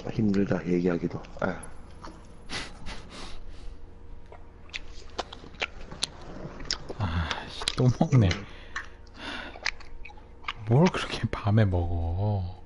힘들다 얘기하기도. 아휴. 아씨, 또 먹네. 뭘 그렇게 밤에 먹어.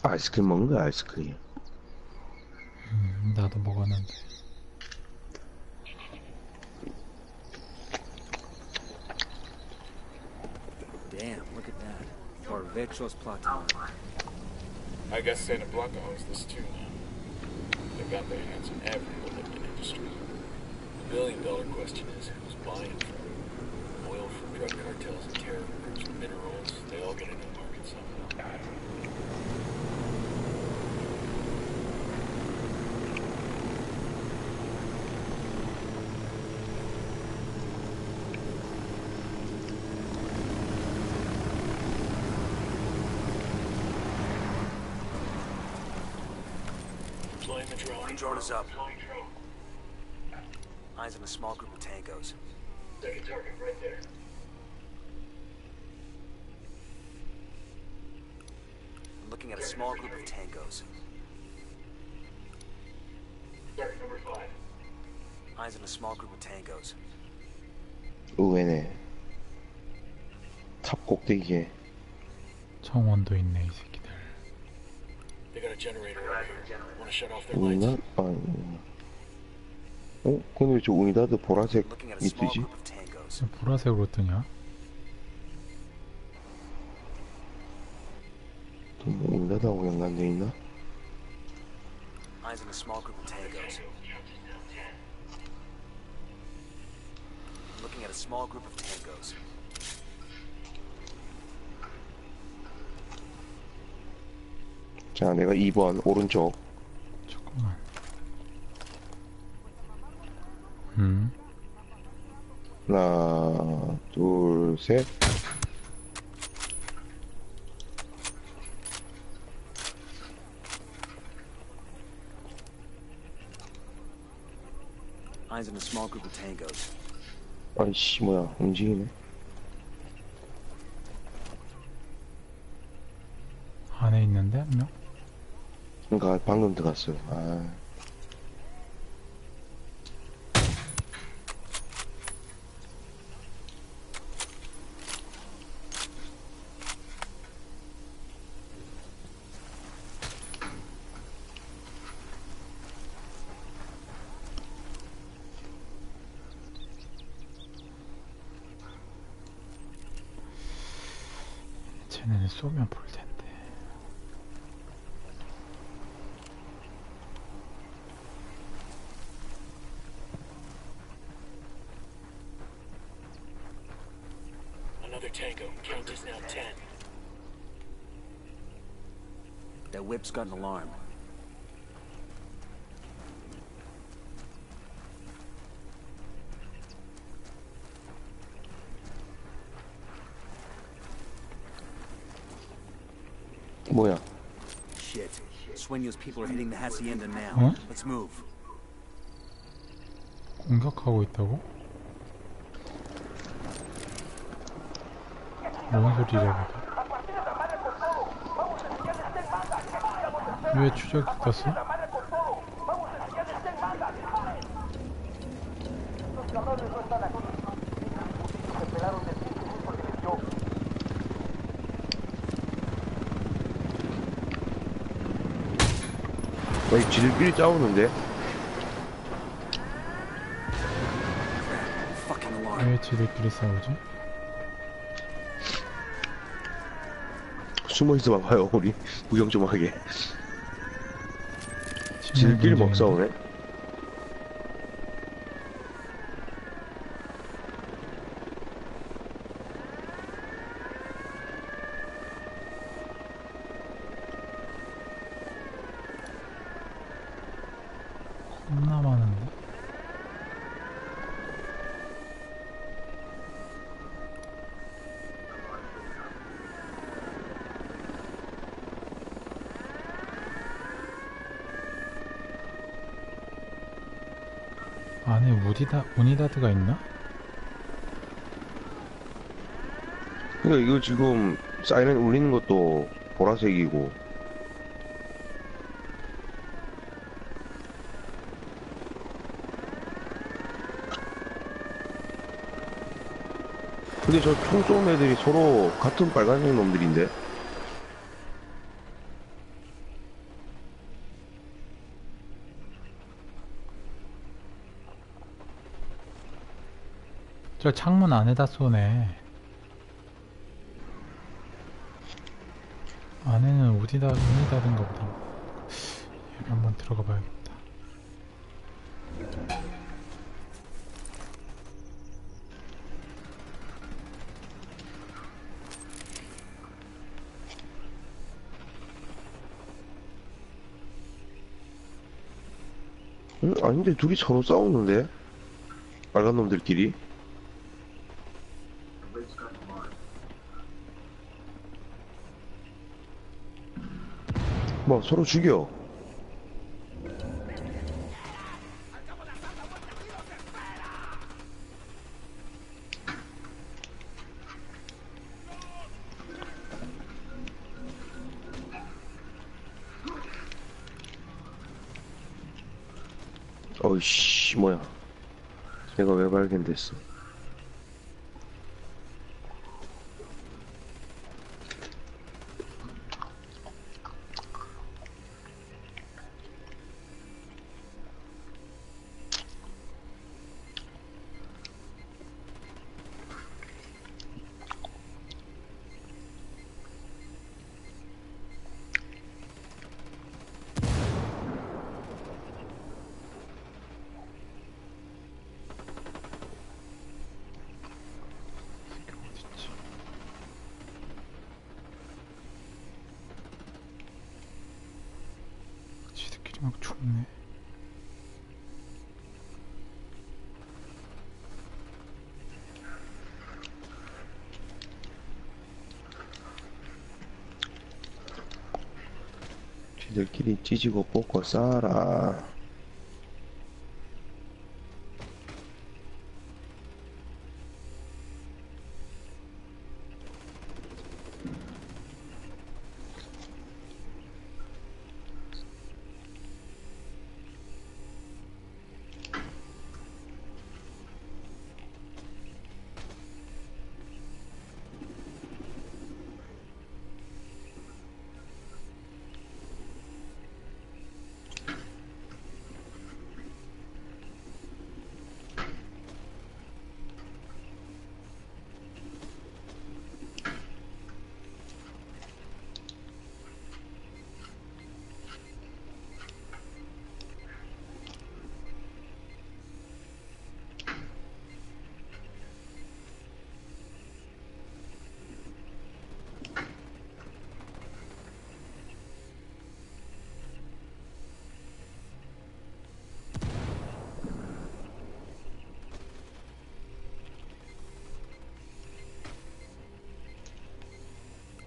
아이스크림 먹는 거야, 아이스크림. 나도 먹었는데. Damn, look at that. Barvechos Platinum. I guess Santa Blanca owns this too now. They've got their hands in every lifting industry. The billion-dollar question is who's buying from them. Oil from drug cartels and terror groups, minerals, they all get into the market somehow. Deploying the drone. Drone is up. Eyes on a small group of tangos. Second target right there. I'm looking at a small group of tangos. Target number 5. Eyes on a small group of tangos. 의외네. 탑 꼭대기에. 정원도 있네, 이 새끼들. They got a generator right here. Want to shut off their lights? 우이나? 아니. 근데 왜 저 우이나드 보라색 Looking at a small 이쁘지? group of tangos. 보라색으로 뜨냐? 뭐 우이나드하고 연관돼 있나? Eyes on a small group of tangos. Looking at a small group of tangos. 자, 내가 2번 오른쪽. 잠깐만. 하나, 둘, 셋. Eyes on a small group of tangos. 아이씨, 뭐야, 움직이네. 안에 있는데, 한 명? 그러니까 방금 들어갔어요. 아. 쟤네는 쏘면 볼 텐데. Another tango. Count is now 10. That whip's got an alarm. 뭐야? Shit. Sueño's people are hitting the hacienda now. Huh? Let's move. 공격하고 있다고? 뭔 소리래, 그게? 왜 추적이 떴어? 왜 질끼리 싸우는데? Fucking alarm. 왜 지들끼리 싸우지? 숨어 있어 봐봐요, 우리 구경 좀 하게. 친구 질끼리 막 문제인데? 싸우네. 겁나 많은데? 안에 오니다드가 있나? 그러니까 이거 지금 사이렌 울리는 것도 보라색이고. 근데 저 총 쏘는 애들이 서로 같은 빨간색 놈들인데? 저 창문 안에다 쏘네. 안에는 오니다드인가 보다. 한번 들어가 봐야겠다. 응? 아닌데 둘이 서로 싸우는데? 빨간 놈들끼리? 뭐 서로 죽여. 어이씨 뭐야, 내가 왜 발견됐어? 어딨지? 지들끼리 막 죽네. 지들끼리 찢고 뽑고 싸라.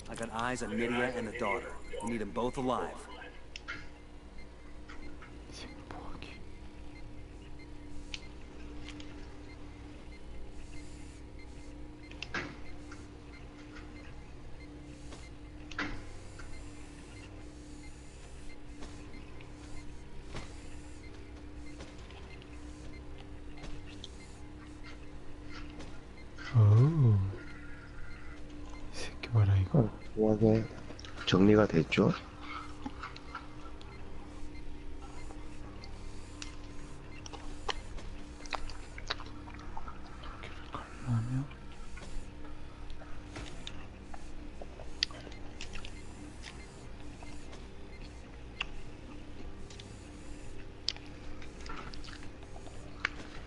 I got eyes on Nydia and the daughter. We need them both alive. 생포하기. 오우. 이 새끼 봐라 이거. 뭐하게 정리가 됐죠? 그러면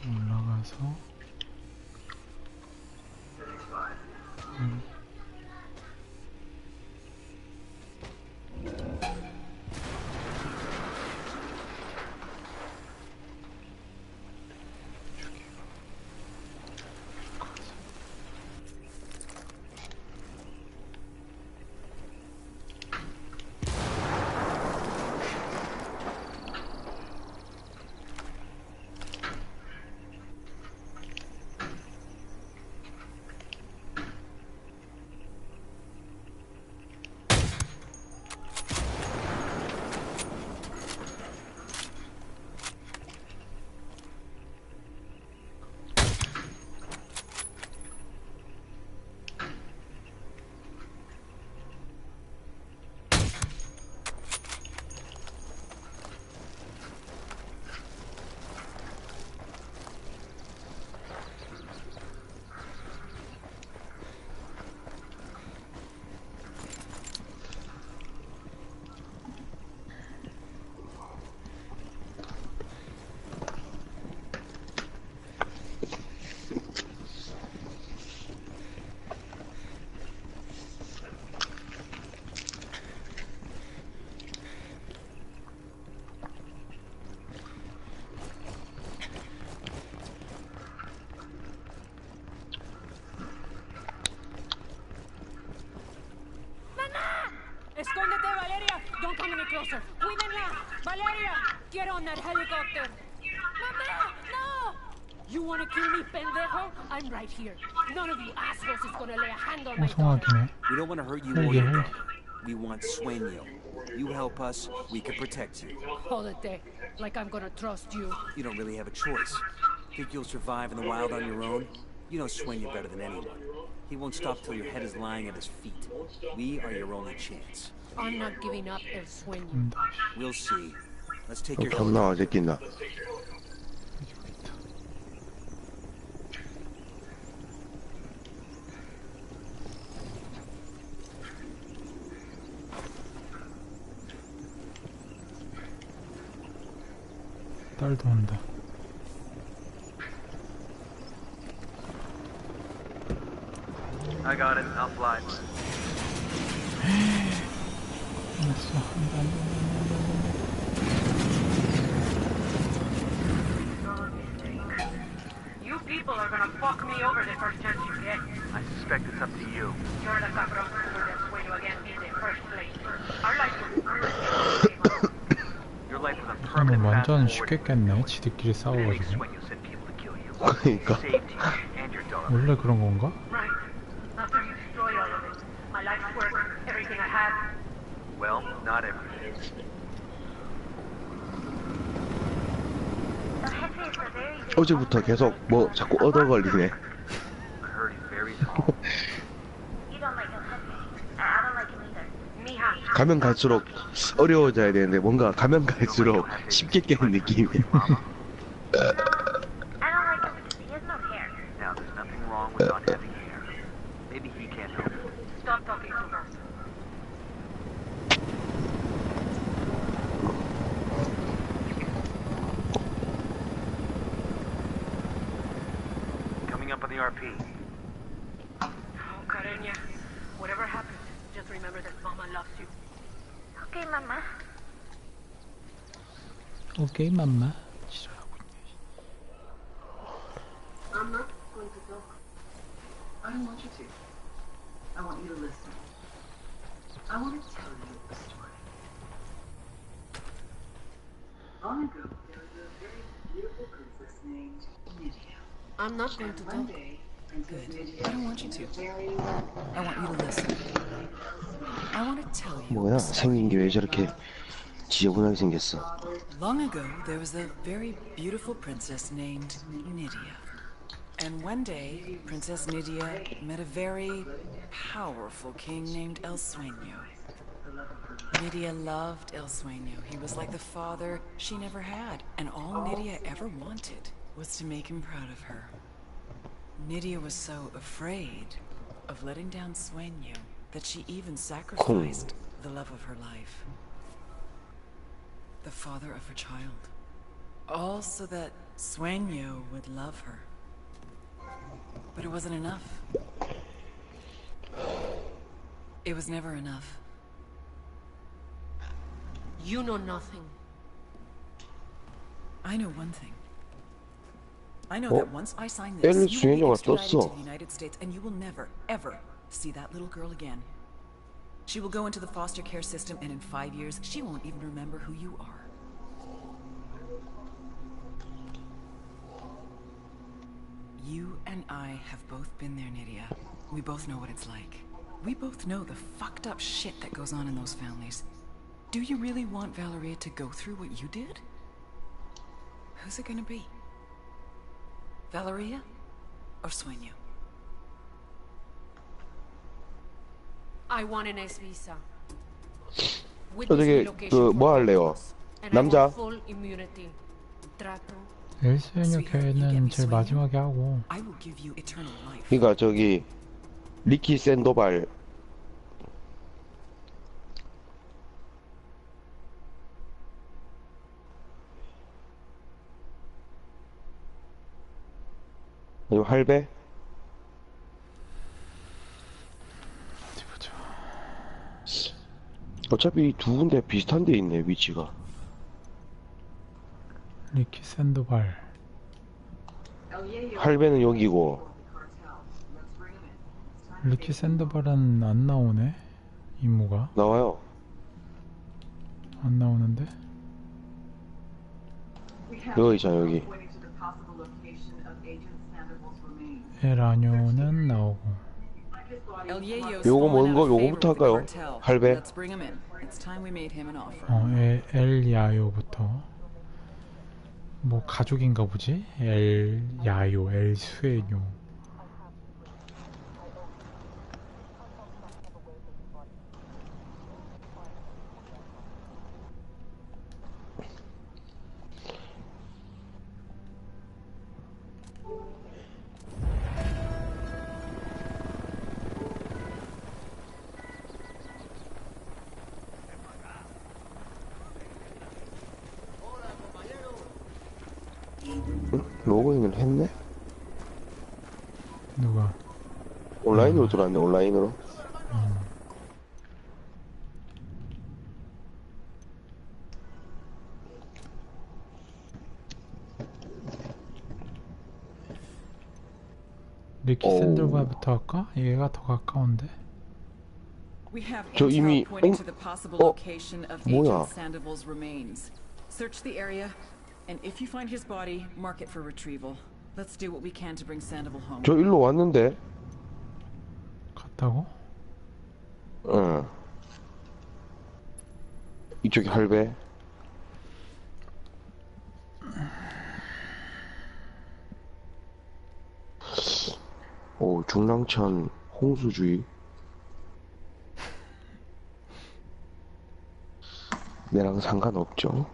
올라가서 enemy closer. Cuídenla. Valeria, get on that helicopter. Mama, no! You wanna kill me, pendejo? I'm right here. None of you assholes is gonna lay a hand on my daughter. 호송하기네. We don't want to hurt you Hold or it, your hold daughter. We want Sueño. You help us, we can protect you. Hold it there. Like I'm gonna trust you. You don't really have a choice. Think you'll survive in the wild on your own? You know Sueño better than anyone. He won't stop till your head is lying at his feet. We are your only chance. I'm not giving up El Sueño. We'll see. Let's take your 겁나 어저께나. 딸도 온다. I got it. I'll fly. 알았어. 안돼 안돼 You people are gonna fuck me over the first chance you get. I suspect it's up to you. You're the cabrón who put El Sueño again in the first place. Our life was Your life was a 그러면 permanent fast 완전 forward. 쉽게 깼네. 지들끼리 Really, 싸워가지고. Sueño sent people to kill you. 그러니까. Saved you and your daughter. 원래 그런 건가? right. After you destroy all of it, my life's work, everything I have. Well, not everything. 어제부터 계속 뭐 자꾸 얻어 걸리네. I heard he's very tall. You don't like him, I don't like him either. Mija, 가면 갈수록 어려워져야 되는데 뭔가 가면 갈수록 쉽게 깨는 느낌이야. I don't like him because he has no hair. Now, there's nothing wrong with not having hair. Maybe he can't help it. stop talking to her. Coming up on the RP. Oh, Karenia, whatever happens, just remember that Mama loves you. Okay, Mama. 오케이 맘마. 지랄하고 있네. I'm not going to talk. I don't want you to. I want you to listen. I want to tell you a story. Long ago, there was a very beautiful princess named Nydia. I'm not going to One talk. day, Princess Nydia I don't want you to. was very I want you to listen. I want to tell you. 뭐야 생긴 게 왜 저렇게 지저분하게 생겼어? Long ago, there was a very beautiful princess named Nydia. And one day, Princess Nydia met a very powerful king named El Sueño. Nydia loved El Sueño. He was like the father she never had. And all Nydia ever wanted was to make him proud of her. Nydia was so afraid of letting down Sueño that she even sacrificed the love of her life. The father of her child. All so that Sueño would love her. But it wasn't enough. It was never enough. You know nothing. I know one thing. I know Oh, that once I sign El this, you will be Sueño extradited to 떴어. the United States, and you will never, ever see that little girl again. She will go into the foster care system, and in 5 years, she won't even remember who you are. You and I have both been there, Nydia. We both know what it's like. We both know the fucked up shit that goes on in those families. Do you really want Valeria to go through what you did? Who's it gonna be? Valeria or Sueño? I want an S visa. With 어떻게 그 뭐 할래요? 남자? full immunity. Trato. 엘스웨뇨 걔는 제일 마지막에 하고. I will give you eternal life. 그러니까 저기 리키 샌도발 그리고 할배? 어디 보자. 어차피 두 군데 비슷한 데 있네 위치가. 리키 샌도발. 할배는 여기고 리키 샌도발은 안 나오네. 임무가. 나와요. 안 나오는데? 여기 있잖아, 여기. 에라뇨는 나오고. El Yayo's 요거 fallen 뭔 거? out of favor 요거부터 with the 할까요? cartel. 할배? Let's bring him in. It's time we made him an offer. 엘야요부터. 뭐 가족인가 보지? 엘야요, 엘수에뇨. 로그인을 했네? 누가? 온라인으로 들어왔네, 온라인으로. 리키 어우. 샌들바부터 할까? 얘가 더 가까운데? We have 저 intel 이미- pointing to the possible 어? location of 뭐야? Agent Sandoval's remains. Search the area, and if you find his body, mark it for retrieval. Let's do what we can to bring Sandoval home. 저 일로 왔는데? 갔다고? 응. 이쪽이 할배. 오, 중랑천 홍수주의. 내랑 상관없죠.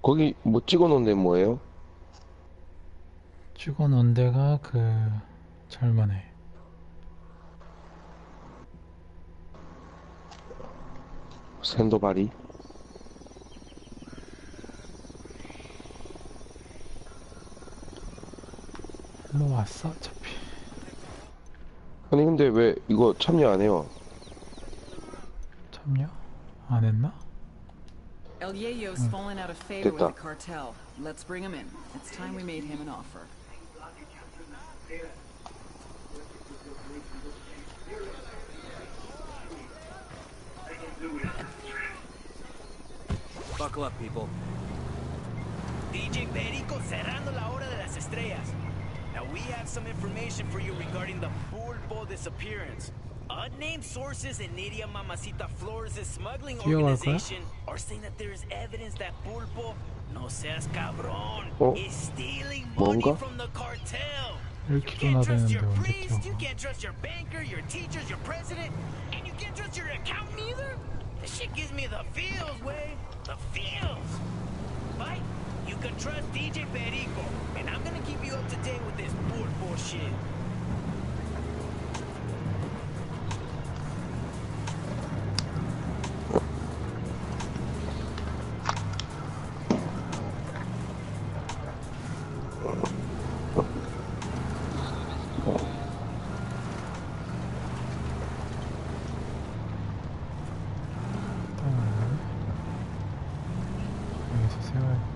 거기 뭐 찍어놓은 데 뭐예요? 찍어놓은 데가 그 젊은 애. 샌도바리. 일로 왔어 어차피. 아니 근데 왜 이거 참여 안 해요? 참여? 안 했나? El Yayo's fallen out of favor with 됐다. the cartel. Let's bring him in. It's time we made him an offer. Buckle up, people. DJ Perico cerrando la hora de las estrellas. Now we have some information for you regarding the Pulpo disappearance. Unnamed sources in Nidia Mamacita Flores' smuggling 뛰어갈 거야? organization are saying that there is evidence that Pulpo, no seas cabrón, is stealing money 뭔가? from the cartel. 1km나 되는데 Your 언제 priest, you 뛰어가? can't trust your banker, your teachers, your president, and you can't trust your accountant either? This shit gives me the feels, way. The feels. But you can trust DJ Perico, and I'm gonna keep you up to date with this Pulpo shit. 여기서 세워야겠다.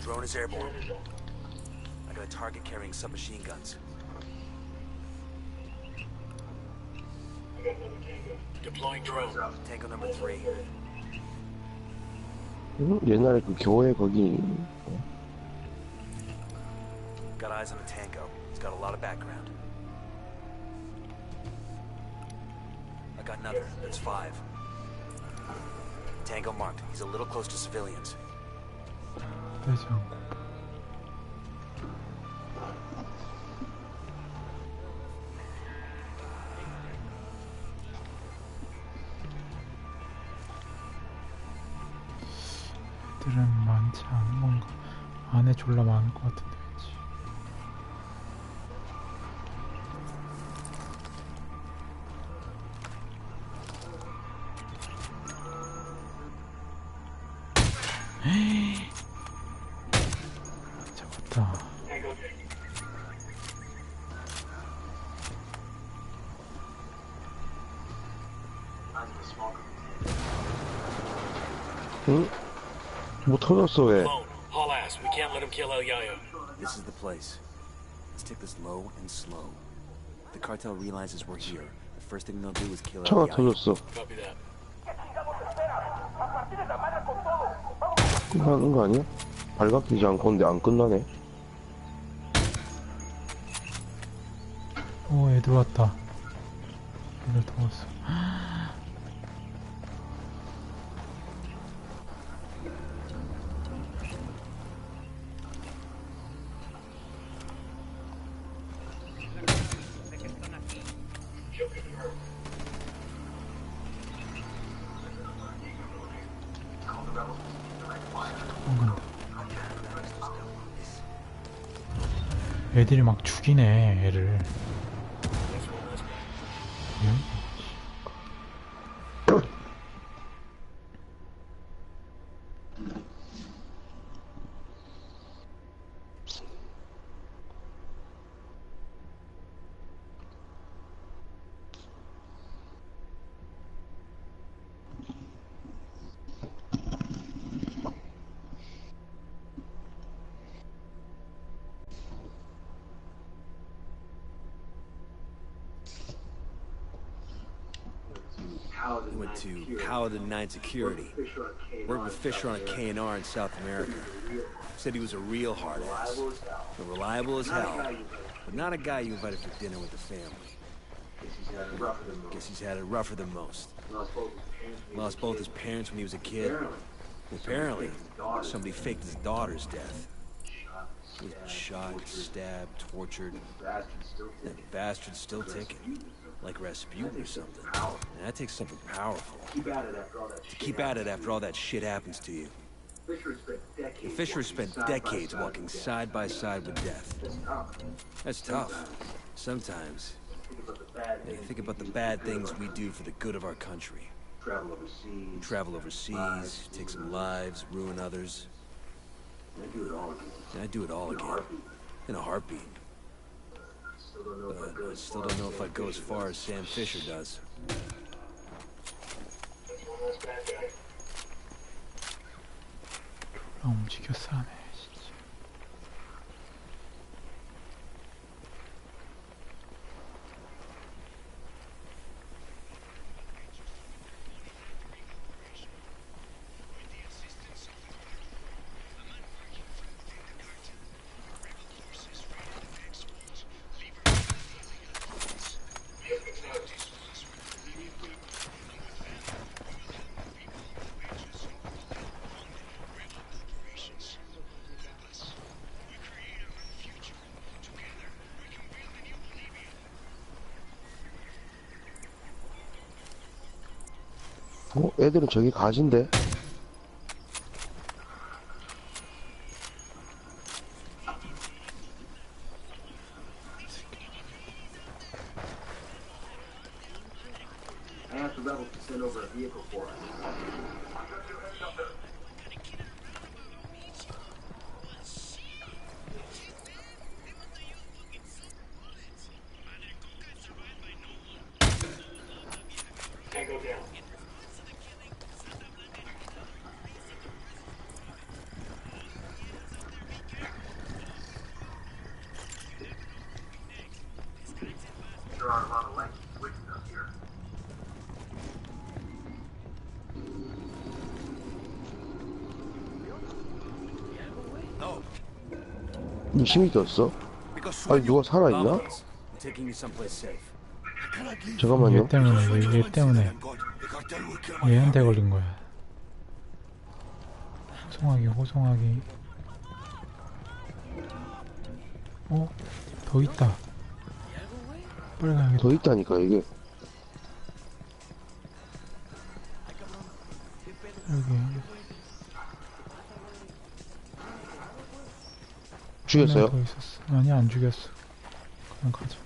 Drone is airborne. I got a target carrying submachine guns. Deploying drone. Tango number 3. 옛날에 그 교회 거기. Got eyes on a Tango. It's got a lot of background. I got another. That's 5. Tango marked. He's a little close to civilians. 떼지 않고. 애들은 많지 않은 건가? 안에 졸라 많을 것 같은데 왠지. 잡았다. 응? 뭐 터졌어 왜? Alone. Haul ass. We can't let him kill El Yayo. This is the place. Let's take this low and slow. If the cartel realizes we're here, the first thing they'll do is kill 차가 El Yayo. 터졌어. Copy that. 끝나는 거 아니야? 발각되지 않고 근데 안 끝나네. 오, 애들 왔다. 애들 더 왔어. 도망간다. 애들이 막 죽이네, 애를. He went to Paladin 9 Security. Worked with Fisher on a K&R in South America. Said he was a real hard ass. Reliable as hell. But not a guy you invited for dinner with the family. Guess he's had it rougher than most. Lost both his parents when he was a kid. Apparently, somebody faked his daughter's death. He was shot, stabbed, tortured. That bastard's still ticking. Like Rasputin or something. And that takes something powerful. To keep at it after all that shit happens to you. The Fisher spent decades walking side by side with death. That's tough. Sometimes. You think about the bad things we do for the good of our country. Travel overseas, take some lives, ruin others. And I'd do it all again. In a heartbeat. But I still don't know if I'd go as far as Sam Fisher does. 움직였어, 하네, 진짜. 애들은 저기 가신데? I asked the rebels to send over a vehicle for us. Tango down. There are a lot of lights and switches up here. 힘이 떴어? 아니 누가 살아있나? I'm taking you someplace safe. 잠깐만요. 얘 때문에 얘한테 걸린 거야. 호송하기. 어? 더 있다. 빨리 가야겠다. 더 있다니까 이게. 여기. 죽였어요? 더 있었어. 아니, 안 죽였어. 그냥 가자.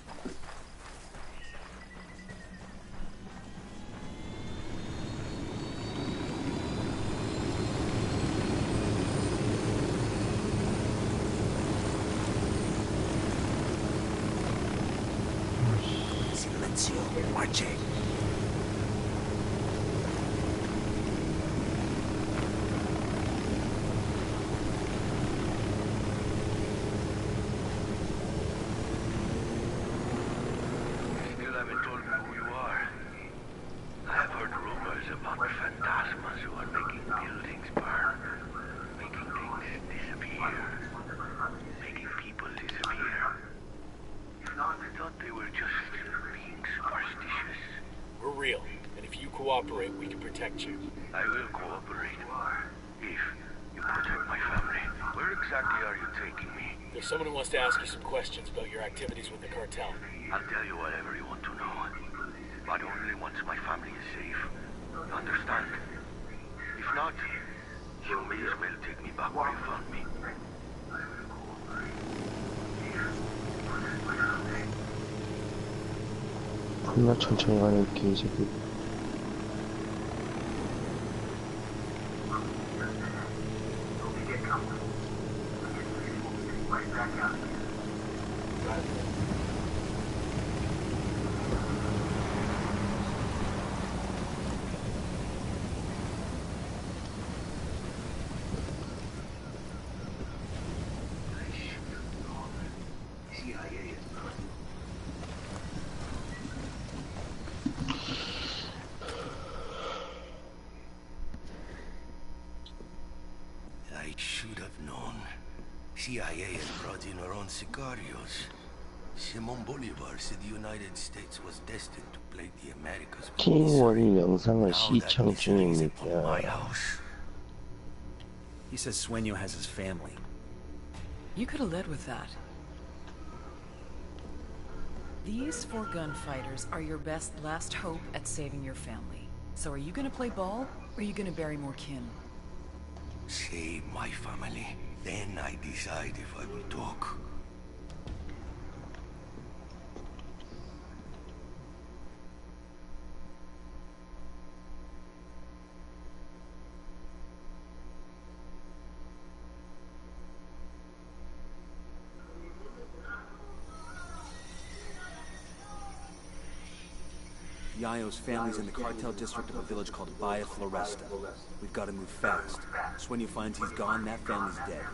Silencio, marche. cooperate, we can protect you. I will cooperate. If you protect my family. Where exactly are you taking me? There's someone who wants to ask you some questions about your activities with the cartel. I'll tell you whatever you want to know. But only once my family is safe. You understand? If not, you may as well take me back where you found me. 겁나 천천히 가는 개새끼. I should have known. CIA has brought in her own sicarios. Simon Bolivar said the United States was destined to play the Americas. 킹월이 영상을 시청 My 중입니다. house. He says Sueño has his family. You could have led with that. These 4 gunfighters are your best last hope at saving your family. So are you gonna play ball, or are you gonna bury more kin? Save my family. Then I decide if I will talk. Yayo's family's in the cartel district of a village called Bahia Floresta. We've got to move fast. So when he finds he's gone, that family's dead.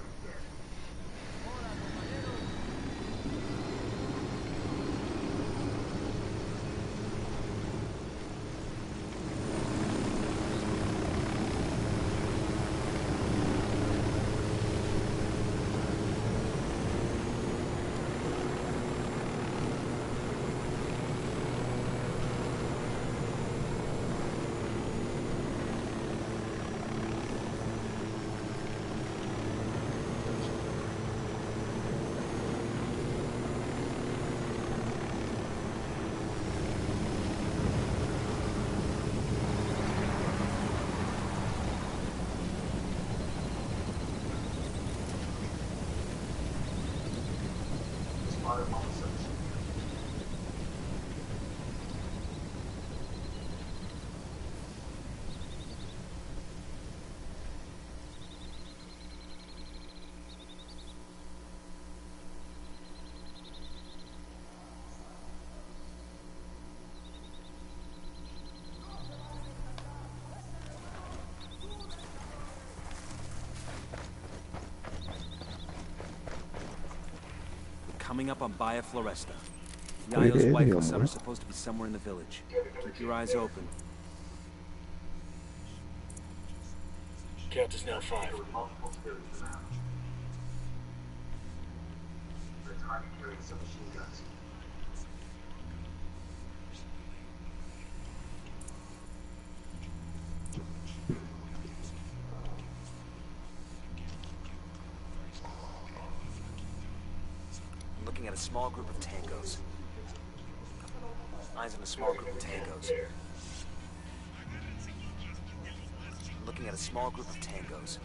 Coming up on Bahia Floresta. Yayo's wife and son are supposed to be somewhere in the village. Keep your eyes open. Count is now 5. Looking at a small group of tangos. Eyes on a small group of tangos. Looking at a small group of tangos.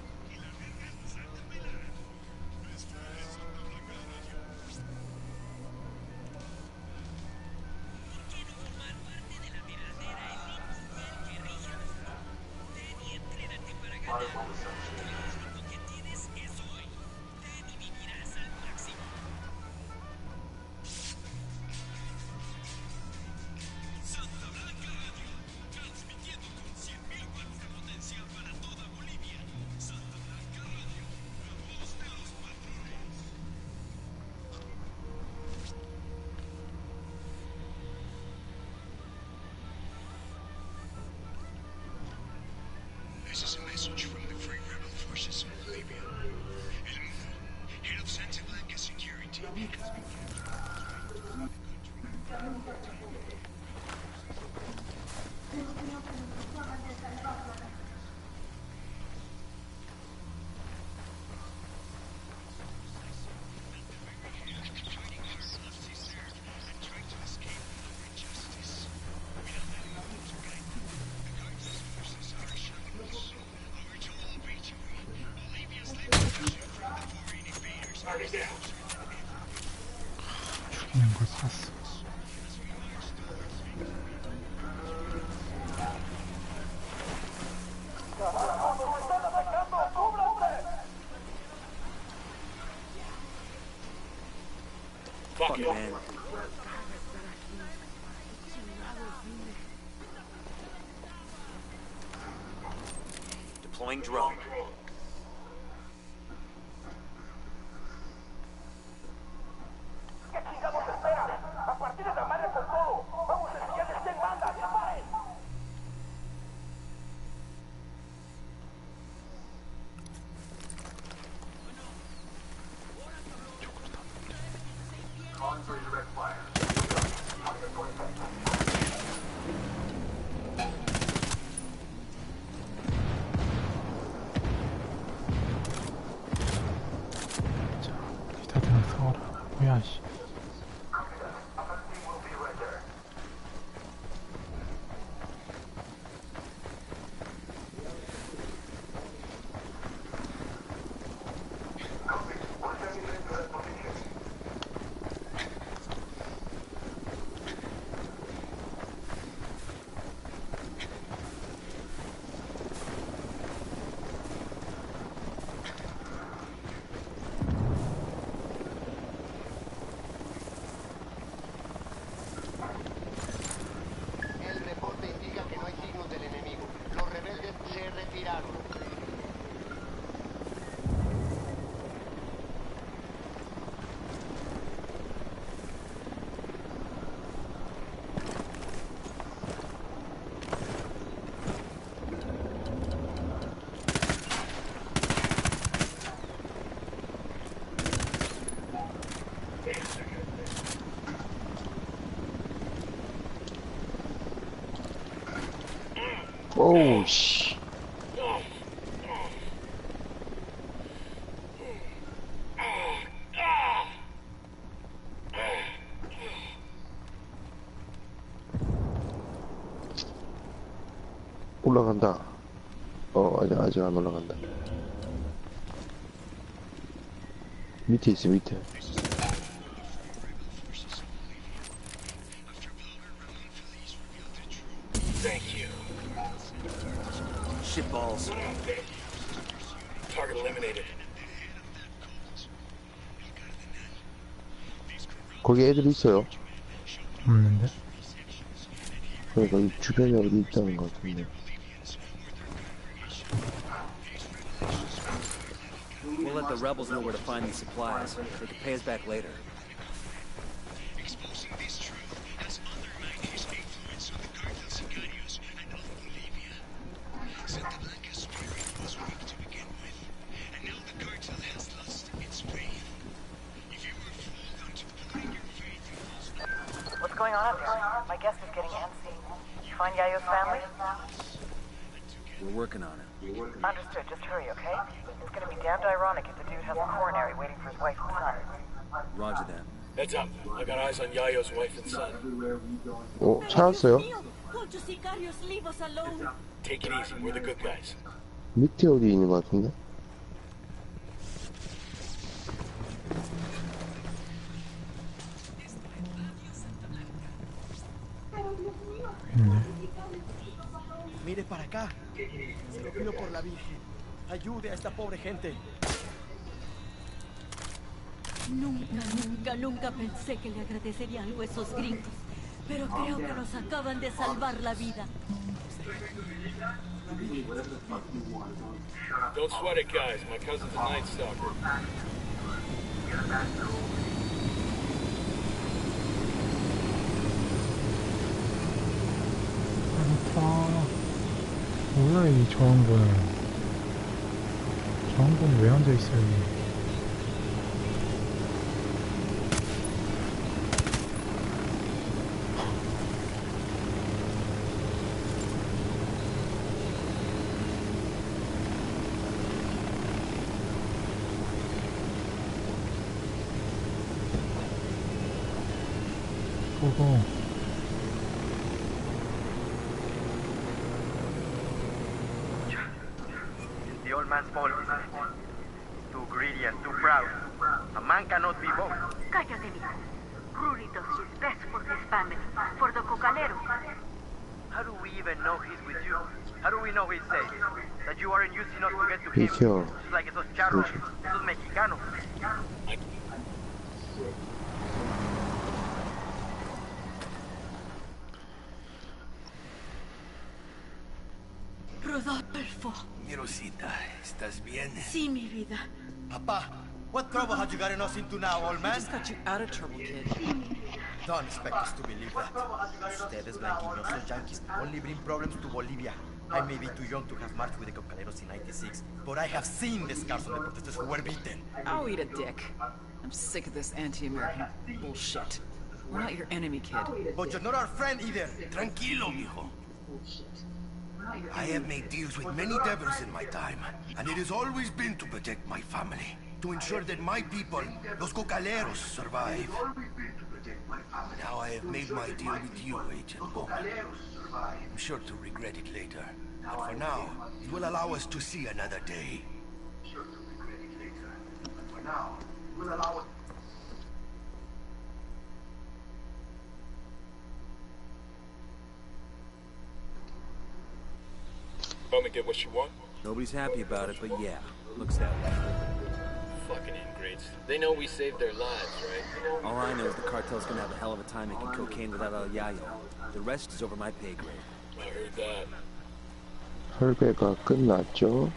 죽이는 걸 봤어. Fuck it, man. Deploying drone. 자, 기타들은 싸워라. 뭐야, 씨. El reporte indica que no hay signos del enemigo. Los rebeldes se retiraron. 오우 씨. 올라간다. 아직 안 올라간다. 밑에 있어, 밑에. Thank you. Shitballs. Target eliminated. 거기 애들이 있어요. 없는데? 그러니까 이 주변에 어디 있다는 것 같은데. We'll let the rebels know where to find these supplies. They can pay us back later. What's going on up there? My guest is getting antsy. You find Yayo's family? We're working on it. Understood. Just hurry, okay? It's gonna be damned ironic if the dude has a coronary waiting for his wife and son. Roger that. Heads up. I got eyes on Yayo's wife and son. 찾았어요? Don't you sicarios leave us alone? Take it easy. We're the good guys. 밑에 어디 있는 것 같은데? 있네. Mire para acá. Se lo pido por la Virgen. Ayude a esta pobre gente. Nunca pensé que le agradecería algo a esos gringos. Pero creo que nos acaban de salvar la vida. Don't sweat it, guys. My cousin's a Night Stalker. 뭐야 이 저항군은. 저항군이 왜 앉아있어요 여기. 보고 The old man's fault. Too greedy and too proud. proud. A man cannot be both. Cállate, mijo. Rudy does his best for his family, for the cocalero. How do we even know he's with you? How do we know he's safe? That you aren't using us to get to him? 비켜. Just like esos charros, esos mexicanos. Rodolfo. Mi Rosita, ¿estás bien? Sí, mi vida. Papa, what trouble have you gotten us into now, old man? I just got you out of trouble, kid. Don't expect us to believe that. Ustedes blanquinosos yankees only bring problems to Bolivia. I may be too young to have marched with the cocaleros in '96, but I have seen the scars on the protesters who were beaten. I'll eat a dick. I'm sick of this anti-American bullshit. We're not your enemy, kid. But you're not our friend either. Tranquilo, mijo. I have made deals with many devils in my time, and it has always been to protect my family, to ensure that my people, los cocaleros, survive. Now I have made my deal with you, Agent Bowman. I'm sure to regret it later, but for now, it will allow us to see another day. Only get what you want? Nobody's happy about it, but yeah, looks that way. Fucking ingrates. They know we saved their lives, right? All I know is the cartel's gonna have a hell of a time making cocaine without El Yayo. The rest is over my pay grade. I heard that. 혈배가 끝났죠.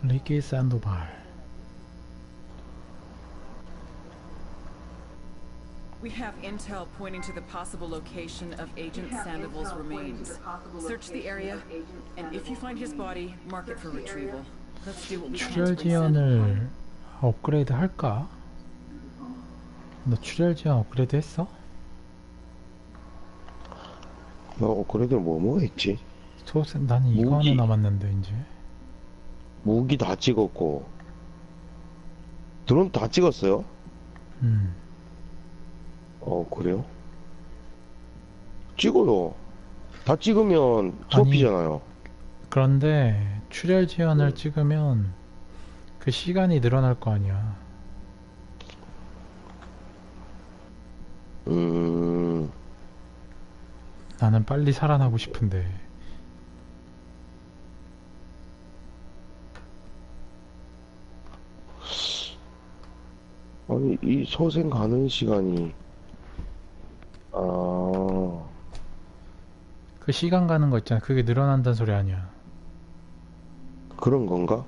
리키 산도발. We have intel pointing to the possible location of Agent Sandoval's remains. Search the area, and if you find his body, mark it for retrieval. Let's do what we can to 출혈 bring Sandoval 지연을 업그레이드 할까? 너 출혈 지연 업그레이드 했어? 그래도 뭐가 있지? 나는 이거 무기. 하나 남았는데 이제. 무기 다 찍었고 드론 다 찍었어요? 그래요? 찍어요. 다 찍으면 소피잖아요. 그런데 출혈 지연을 찍으면 그 시간이 늘어날 거 아니야. 나는 빨리 살아나고 싶은데. 아니 이 소생 가는 시간이 그 시간 가는 거 있잖아. 그게 늘어난다는 소리 아니야. 그런 건가?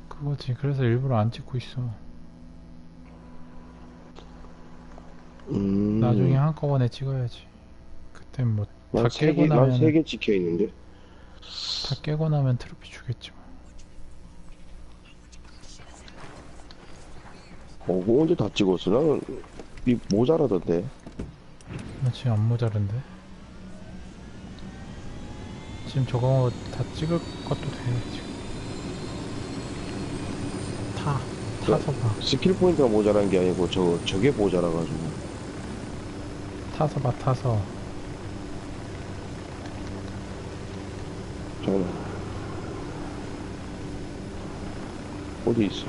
그거지. 그래서 일부러 안 찍고 있어. 나중에 한꺼번에 찍어야지. 그땐 뭐 다 깨고 나면 난 3개 찍혀 있는데. 다 깨고 나면 트로피 주겠지 뭐. 그거 언제 다 찍었어? 나는 이 모자라던데. 나 지금 안 모자른데. 지금 저거 다 찍을 것도 돼 지금. 타서 봐. 스킬 포인트가 모자란 게 아니고 저게 모자라가지고. 타서 봐. 타서. 잠깐만. 어디 있어?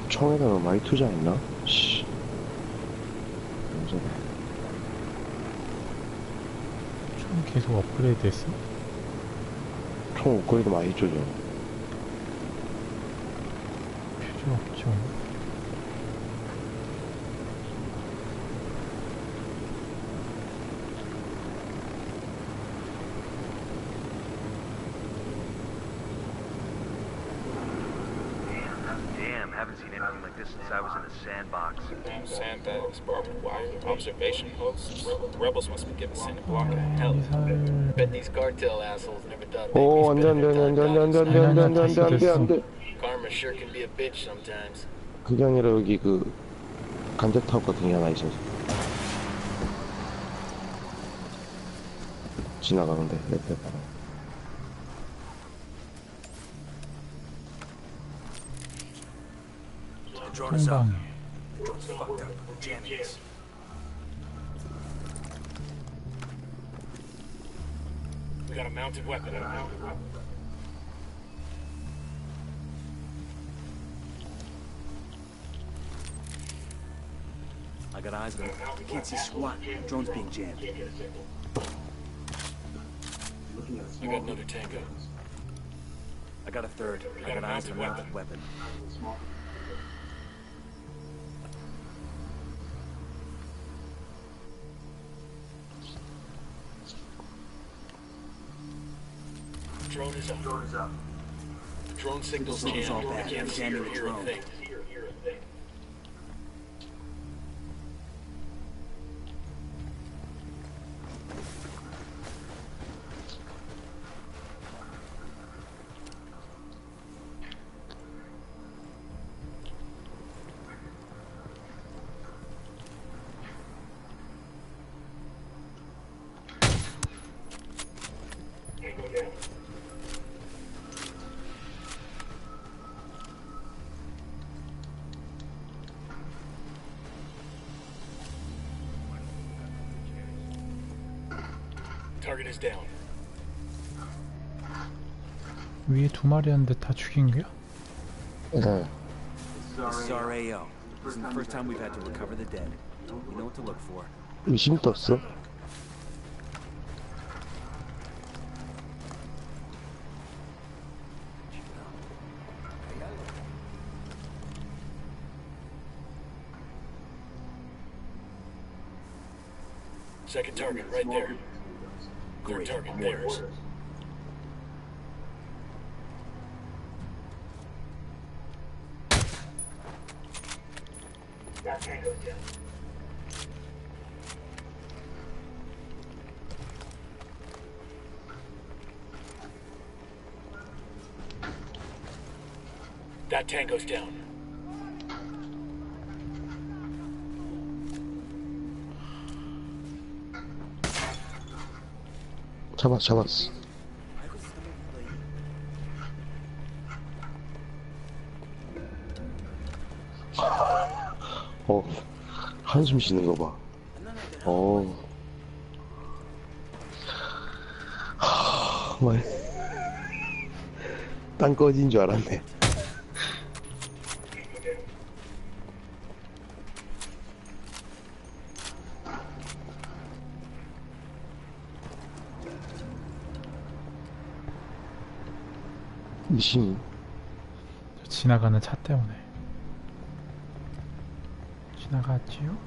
총에다가 많이 투자했나? 씨. 무서워. 총 계속 업그레이드 했어? 총 업그레이드 많이 했죠, 저. 필요 없죠. Damn, haven't seen anything like this since I was in a sandbox. Damn sandbags, barbed wire, observation posts. The rebels must be giving Santa Blanca hell. Bet these cartel assholes never thought they'd 오, be 안 돼, 안 돼, 안 돼, 안 돼, 안 돼, 안 돼, 안 돼, 안 돼, 안 돼, 안 돼, 안 돼. Karma sure can be a bitch sometimes. 그게 아니라 여기 그 감자탑 같은 게 하나 있어서 지나가는데 옆에 봐라. 통방에. Drone's fucked up. Jamming us. We got a mounted weapon. I got eyes on him. Can't see squat. Drone's being jammed. I got another tango. I got a third. I got eyes on a weapon. Drone is up. Drone signals Signal's all jammed. bad. I can't see Jamming or the hear a drone. thing. Target is down. 위에 두 마리였는데 다 죽인 거야? 네. This is our AO. This isn't the first time we've had to recover the dead. We know what to look for. 의심 떴어? Second target right there. Third Great. target theirs. That tango's down. 잡았어. 한숨 쉬는 거 봐. 정말 땅 꺼진 줄 알았네. 의심이 지나가는 차 때문에. 지나갔지요?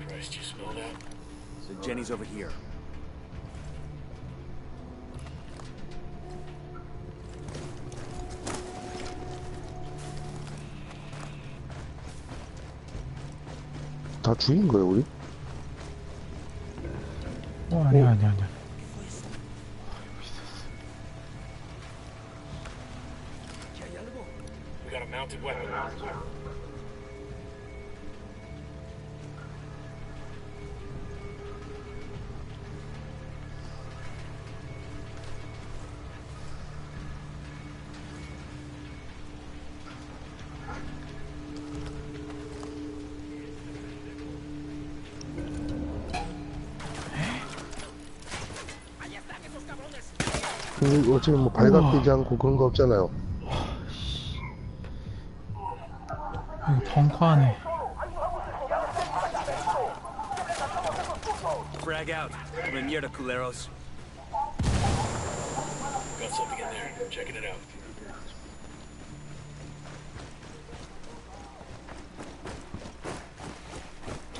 Christ, you smell that? So Jenny's over here. 다 죽인 거야 우리? 아니야. We got a mounted weapon. 어차피 뭐 발각되지 않고 그런 거 없잖아요. 여기 벙커 안에. Frag out. We're near the culeros. Got something in there. Checking it out.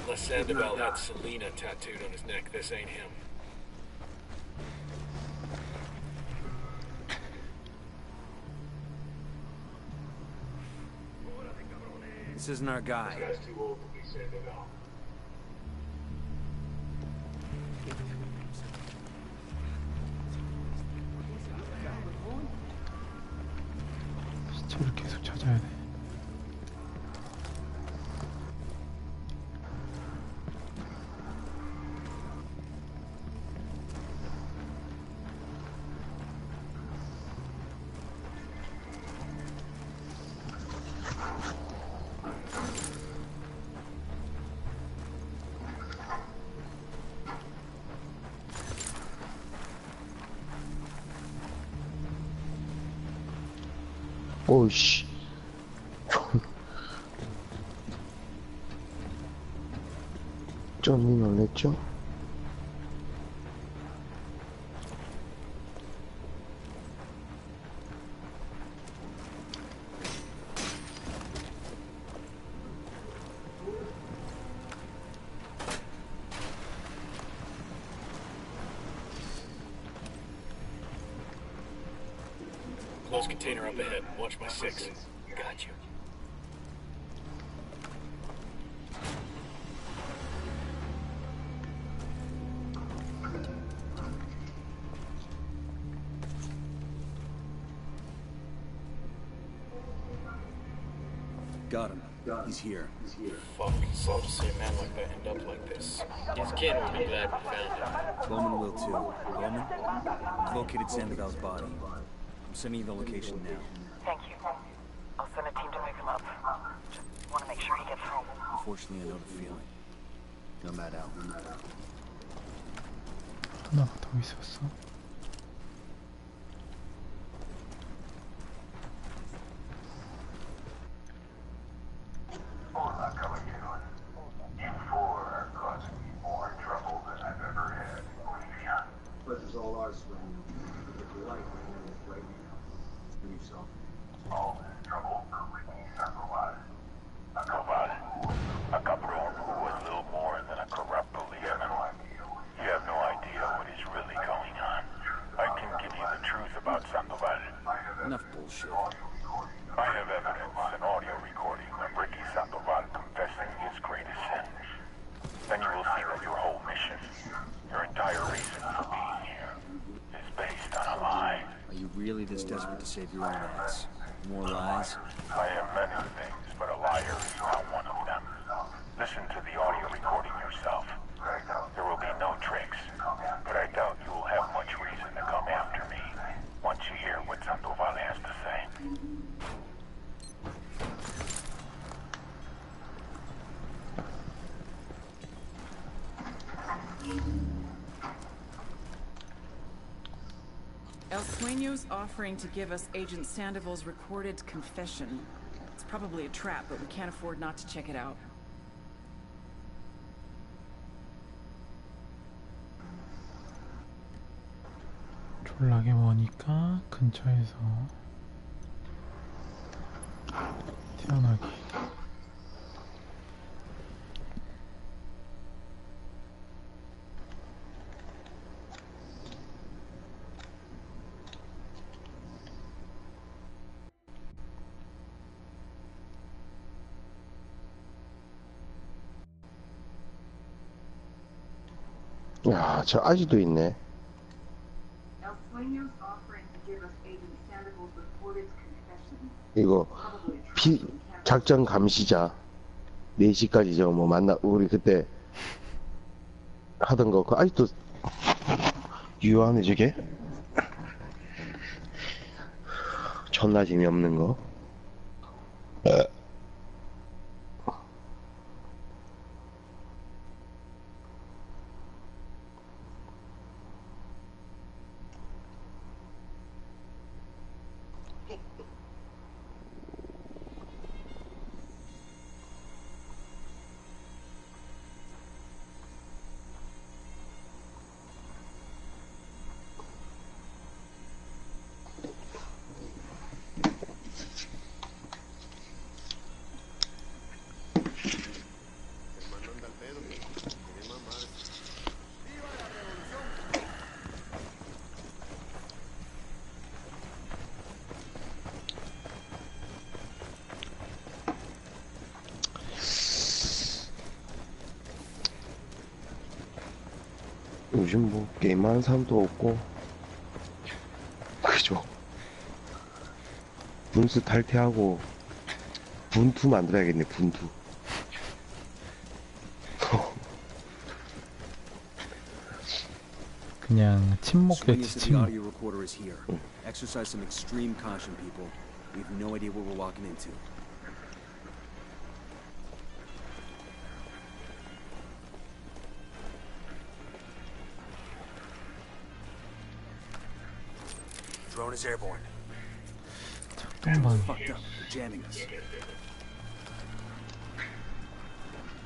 Unless Sandoval had Selena tattooed on his neck, this ain't him. This isn't our guy. 시체를 계속 찾아야 돼. 오이씨. 좀 놀랬죠? Close container up ahead. Watch my six. Got you. Got him. He's here. Fuck, so to see a man like that end up like this. His kin will be glad we found him. Bowman will too. Bowman? I've located Sandoval's body. I'm sending you the location now. Thank you. I'll send a team to pick him up. Just want to make sure he gets home. Unfortunately, I know the feeling. No matter out. 하나 더 있었어. Pleasure's all ours, Swing. If you like, my name is right now. Do yourself. All this trouble for Ricky Sandoval. A cabrón who was little more than a corrupt policeman. You have no idea what is really going on. I can give you the truth about Sandoval. Enough bullshit. I have evidence, an audio recording of Ricky Sandoval confessing his greatest sin. Then you will see that your whole mission, your entire reason for being here, is based on a lie. Are you really this desperate to save your own ass? More lies? I am many things, but a liar is not one of them. Listen to the audio recording yourself. There will be no tricks, but I doubt you will have much reason to come after me once you hear what Sandoval has to say. El Sueño's offering to give us Agent Sandoval's recorded confession. It's probably a trap, but we can't afford not to check it out. 졸라게 머니까 근처에서 태어나기. 야, 저 아직도 있네. El Sueño's offering to give us Agent Sandoval's recorded confession. 이거 작전 감시자 4시까지 저 뭐 만나 우리 그때 하던 거 그거 아직도 유효하네 저게. 존나 재미없는 거. 요즘 뭐 게임하는 사람도 없고 그죠. 분수 탈퇴하고 분투 만들어야겠네. 분투. 그냥 침묵 Swing 대치 into the 침묵. audio recorder is here. Exercise some extreme caution, people. We have no idea what we're walking into. Drone is airborne. 잠깐만. Fucked up. They're jamming us.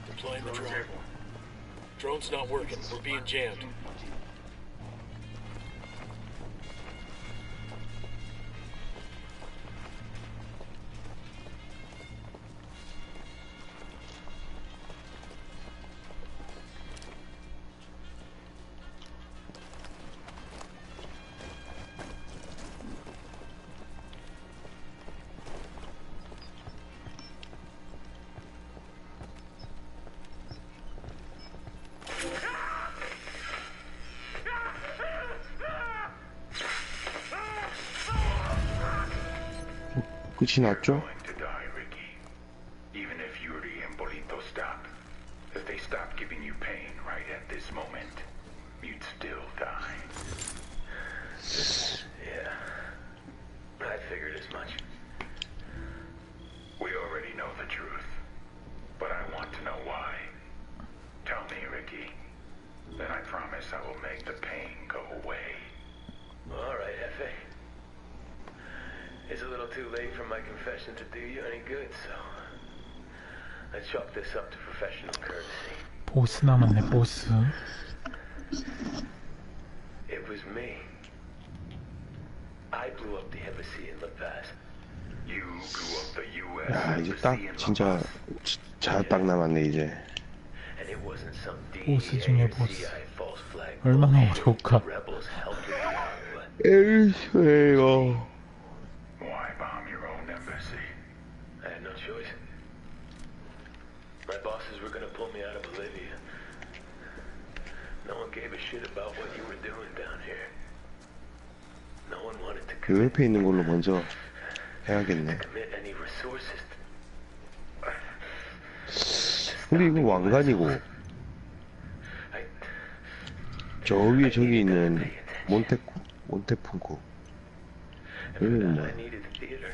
Deploying the drone. Drone's not working. We're being jammed. 끝이 났죠? To die, Ricky. Even if Yuri and Bolito stop, if they stop giving you pain right at this moment, you'd still die. Yeah. I figured as much. We already know the truth, but I want to know why. Tell me, Ricky. Then I promise I will make the pain go away. All right, Hefe. It's a little too late for my confession to do you any good, so I chalk this up to professional courtesy. 보스 남았네, 보스. It was me. I blew up the embassy in La Paz. You blew up the U.S. 야, 이제 딱 진짜 잘 딱 남았네 이제. And it wasn't some 보스 중에 DEA 보스. CIA false flag. 얼마나 어려울까? Rebels helped me out, but 에이스웨거. Why bomb your own embassy? I had no choice. My bosses were gonna pull me out of Bolivia. No one gave a shit about what you were doing down here. No one wanted to 그 옆에 있는 걸로 먼저 해야겠네. commit any resources. 근데 이거 왕관이고 저 위에 저기 있는 몬테풍쿠 여기는 뭐 I needed the theater.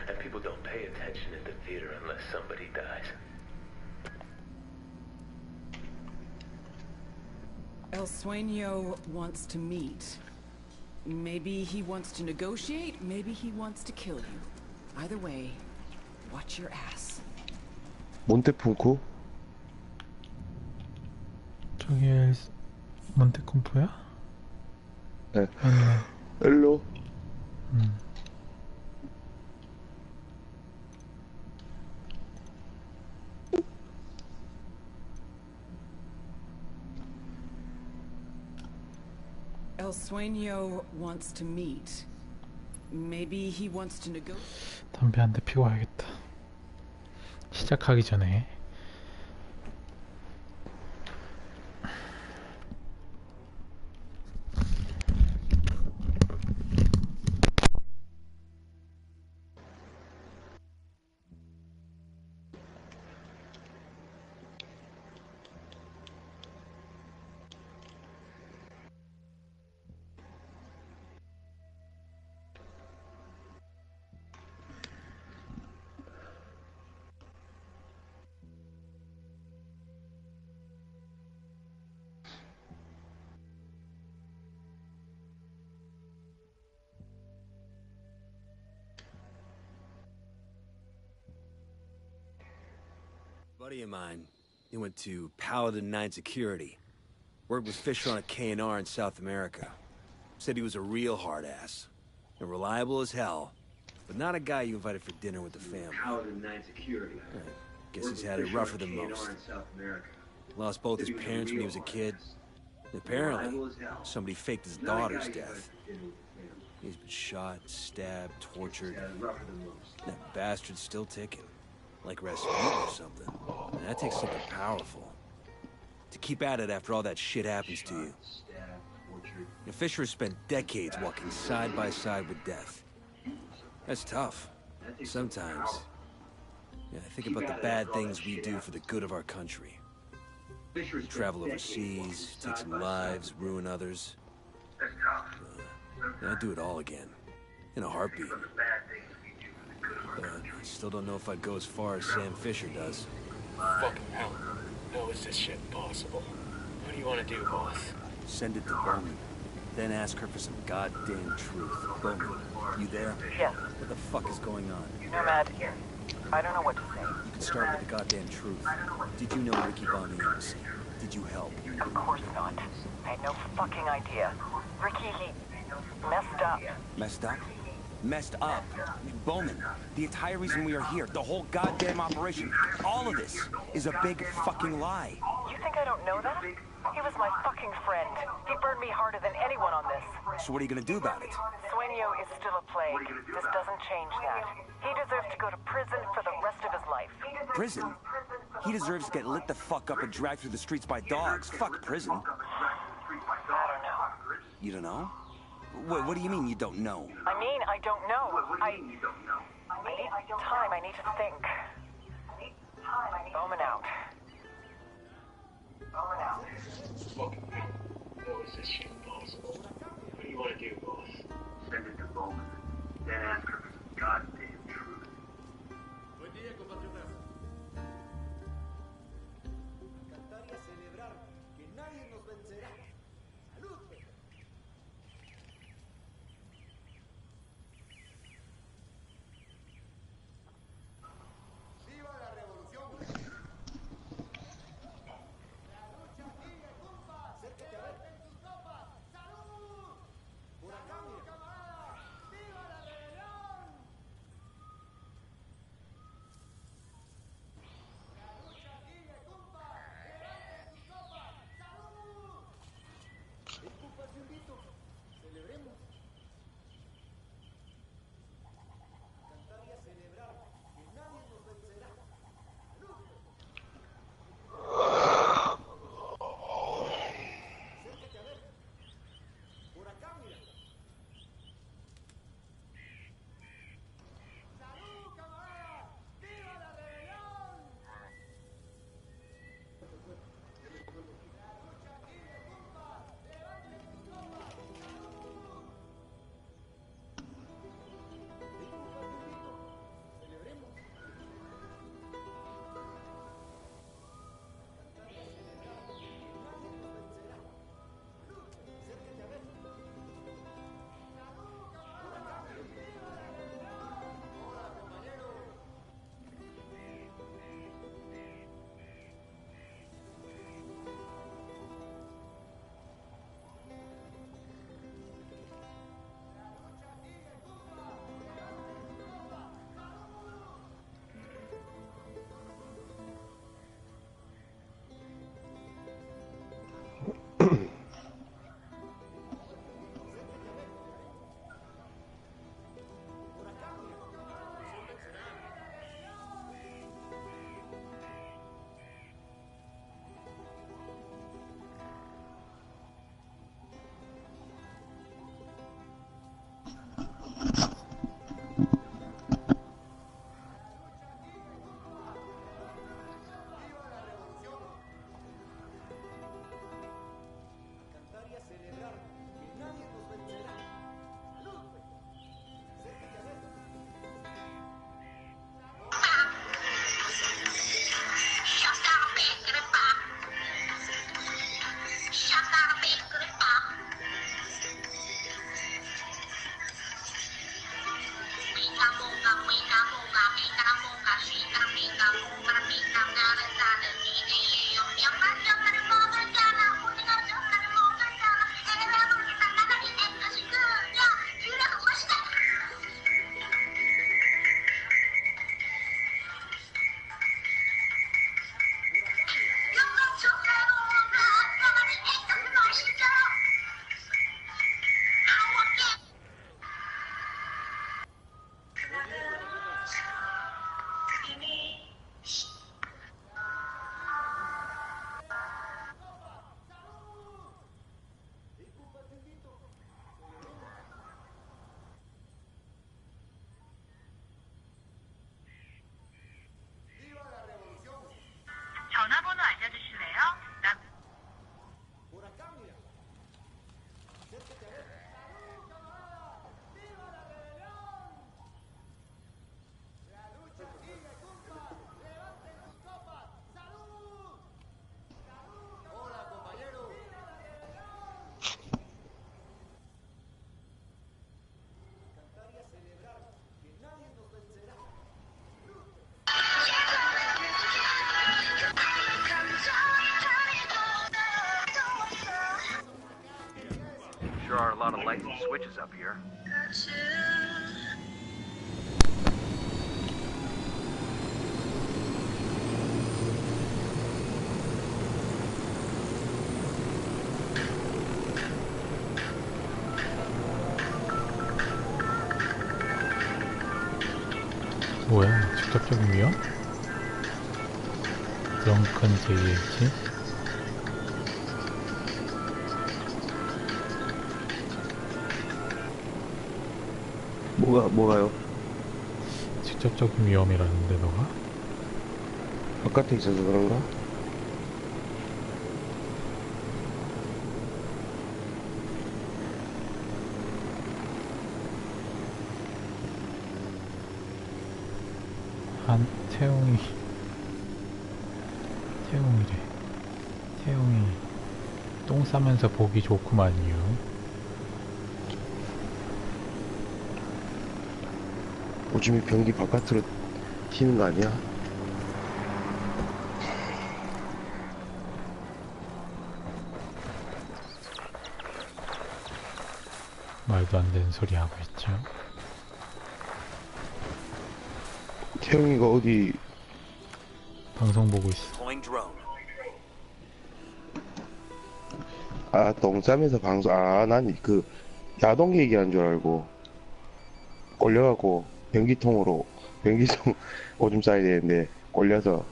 And people don't pay attention at the theater unless somebody dies. El Sueño wants to meet. Maybe he wants to negotiate, maybe he wants to kill you. Either way, watch your ass. 몬테풍쿠? 저기 몬테콤프야? 네. 맞네. 일로. El Sueño wants to meet. Maybe he wants to negotiate. 담배 한 대 피고 와야겠다. 시작하기 전에. Buddy of mine, he went to Paladin 9 Security. Worked with Fisher on a K&R in South America. Said he was a real hard ass. And reliable as hell. But not a guy you invited for dinner with the family. Paladin 9 Security. Guess he's had it rougher than most. In South America. Lost both his parents when he was a kid. And apparently, somebody faked his daughter's death. He's been shot, stabbed, tortured. That bastard's still ticking. Like Rasputin or something. And that takes something powerful. To keep at it after all that shit happens to you. Fisher has spent decades walking side by side with death. That's tough. Sometimes. Yeah, I think about the bad things we do for the good of our country. We travel overseas, take some lives, ruin others. I'd do it all again. In a heartbeat. But I still don't know if I'd go as far as Sam Fisher does. Fucking hell. How is this shit possible? What do you want to do, boss? Send it to Bowman. Then ask her for some goddamn truth. Bowman, you there? Yes. What the fuck is going on? Nomad, I don't know what to say. You can start with the goddamn truth. Did you know Ricky bombed the embassy? Did you help? Of course not. I had no fucking idea. Ricky, he messed up. Messed up? Messed up? Bowman, the entire reason we are here, the whole goddamn operation, all of this is a big fucking lie. You think I don't know that? He was my fucking friend. He burned me harder than anyone on this. So what are you gonna do about it? Sueño is still a plague. This doesn't change that. He deserves to go to prison for the rest of his life. Prison? He deserves to get lit the fuck up and dragged through the streets by dogs. Fuck prison. I don't know. You don't know? What do you mean you don't know? I mean, I don't know. I need time. I need to think. Bowman out. Bowman out. Fucking hell. How is this shit possible? What do you want to do, boss? Send it to Bowman. Then ask her for some goddamn truth. Buen día, compatriotas. Cantar y a celebrar que nadie nos vencerá. ¡Salud! ¡Viva la revolución! La lucha sigue, compa. Acércate a ver. ¡Sus tropas! ¡Salud! ¡Por acá, mi camarada! ¡Viva la rebelión! La lucha sigue, compa. ¡Levanten sus tropas! ¡Salud! Es compa, te invito. Celebremos. Cantar y a celebrar que nadie nos vencerá. ¡Salud! Acércate a ver. Por acá, mira. ¡Salud, camarada! ¡Viva la rebelión! La lucha sigue, compa. Levanten sus tropas. ¡Salud! Sure are a lot of lights and switches up here. 뭐야? 직접적인 위험? 드렁큰 JH? 뭐가요? 직접적인 위험이라는데 너가? 바깥에 있어서 그런가? 태용이 똥 싸면서 보기 좋구만요. 오줌이 변기 바깥으로 튀는 거 아니야? 말도 안 되는 소리 하고 있죠. 태용이가 어디 방송 보고 있어. 아, 똥 싸면서 방송, 난 그 야동 얘기한 줄 알고 걸려갖고 변기통 오줌 싸야 되는데 걸려서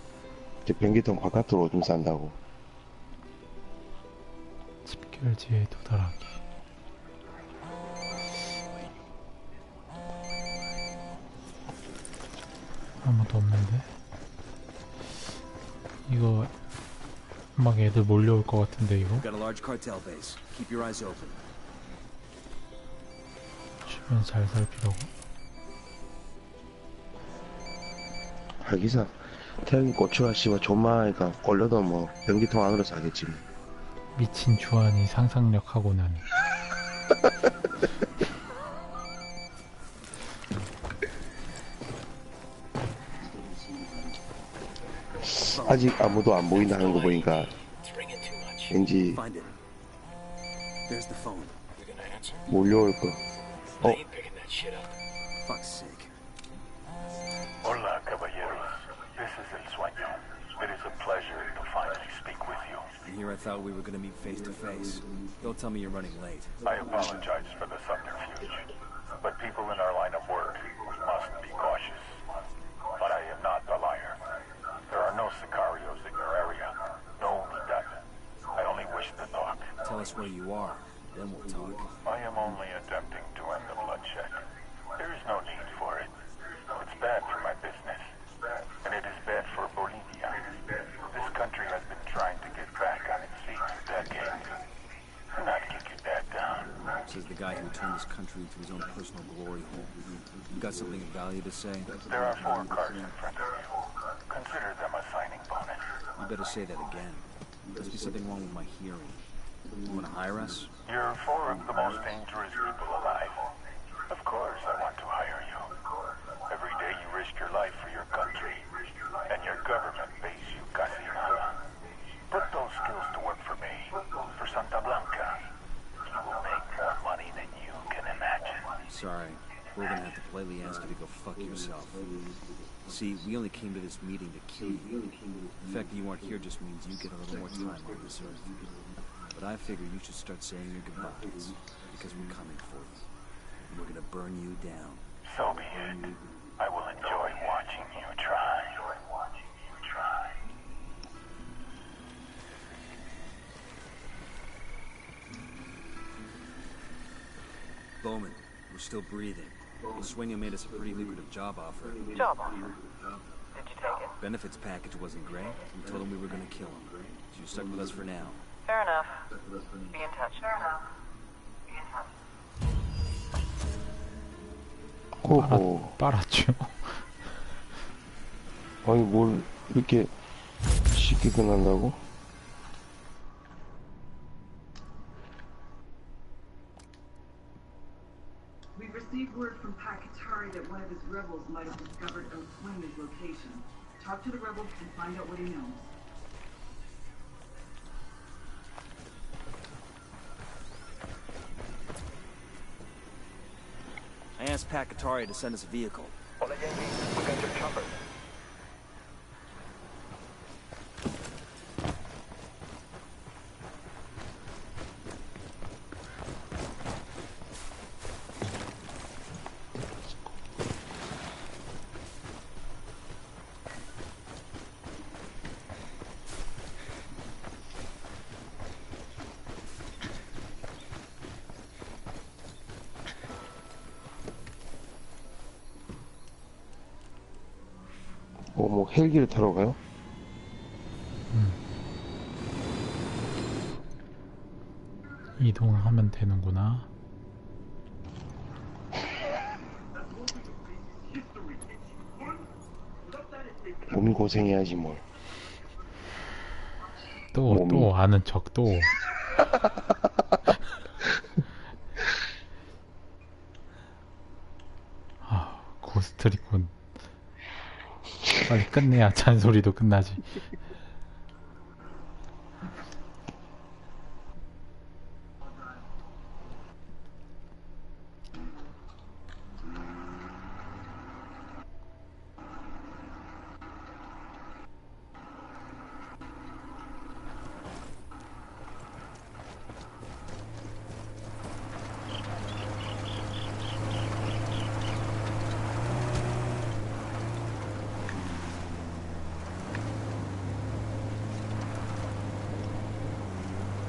이제 변기통 바깥으로 오줌 싼다고. 집결지에 도달하기. 아무도 없는데? 이거 막 애들 몰려올 것 같은데 이거? 주변 잘 살피라고? 하기사 태양이 고추가 씨발 존마하니까 걸려도 뭐 변기통 안으로 싸겠지 뭐. 미친 주한이 상상력하고는. 아직 아무도 안 보인다는 거 보니까 왠지 몰려올 거. Hola, caballeros. This is El Sueño. It is a pleasure to finally speak with you. And here I thought we were going to meet face to face. Don't tell me you're running late. I apologize for the subterfuge, but people in our line of work must be cautious. But I am not the liar. There are no sicarios in your area. No unidad. I only wish to talk. Tell us where you are, then we'll talk. I am only attempting to end the bloodshed. There is no need for it. It's bad for my business, and it is bad for Bolivia. This country has been trying to get back on its feet for decades. Do not kick your dad down. Says the guy who turned this country into his own personal glory hole. You got something of value to say? There are 4 cards in front of you. Consider them a signing bonus. You better say that again. There must be something wrong with my hearing. You want to hire us? You're 4 of the most dangerous people alive. Of course I want to hire you. Every day you risk your life for your country, and your government pays you casi nada. Put those skills to work for me, for Santa Blanca. You will make more money than you can imagine. Sorry, we're gonna have to politely ask you to go fuck yourself. See, we only came to this meeting to kill you. The fact that you aren't here just means you get a little more time on this earth. But I figure you should start saying your goodbyes, because we're coming for you. And we're gonna burn you down. So be it. I will enjoy watching you try. Bowman, we're still breathing. Sueño made us a pretty lucrative job offer. Job offer? Did you take it? Benefits package wasn't great. We told him we were gonna kill him. So you stuck with us for now. Fair enough. Be in touch. Fair enough. 호호. 빨았죠. 아니 뭘 이렇게 쉽게 끝난다고? We received word from Pakatari that one of his rebels might have discovered El Sueño's location. Talk to the rebel and find out what he knows. ask Pacatari to send us a vehicle. Hola, Yankee. We got your chopper. 뭐 헬기를 타러 가요? 이동하면 되는구나. 몸이 고생해야지 뭘. 또 아는 척 또. 아, 고스트리콘. 빨리 끝내야 잔소리도 끝나지.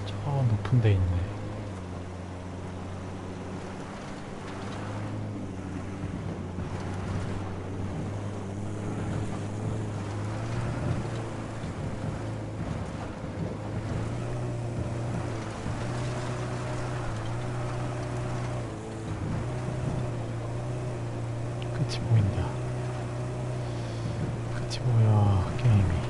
저 높은 데 있네. 끝이 보인다. 끝이 보여, 게임이.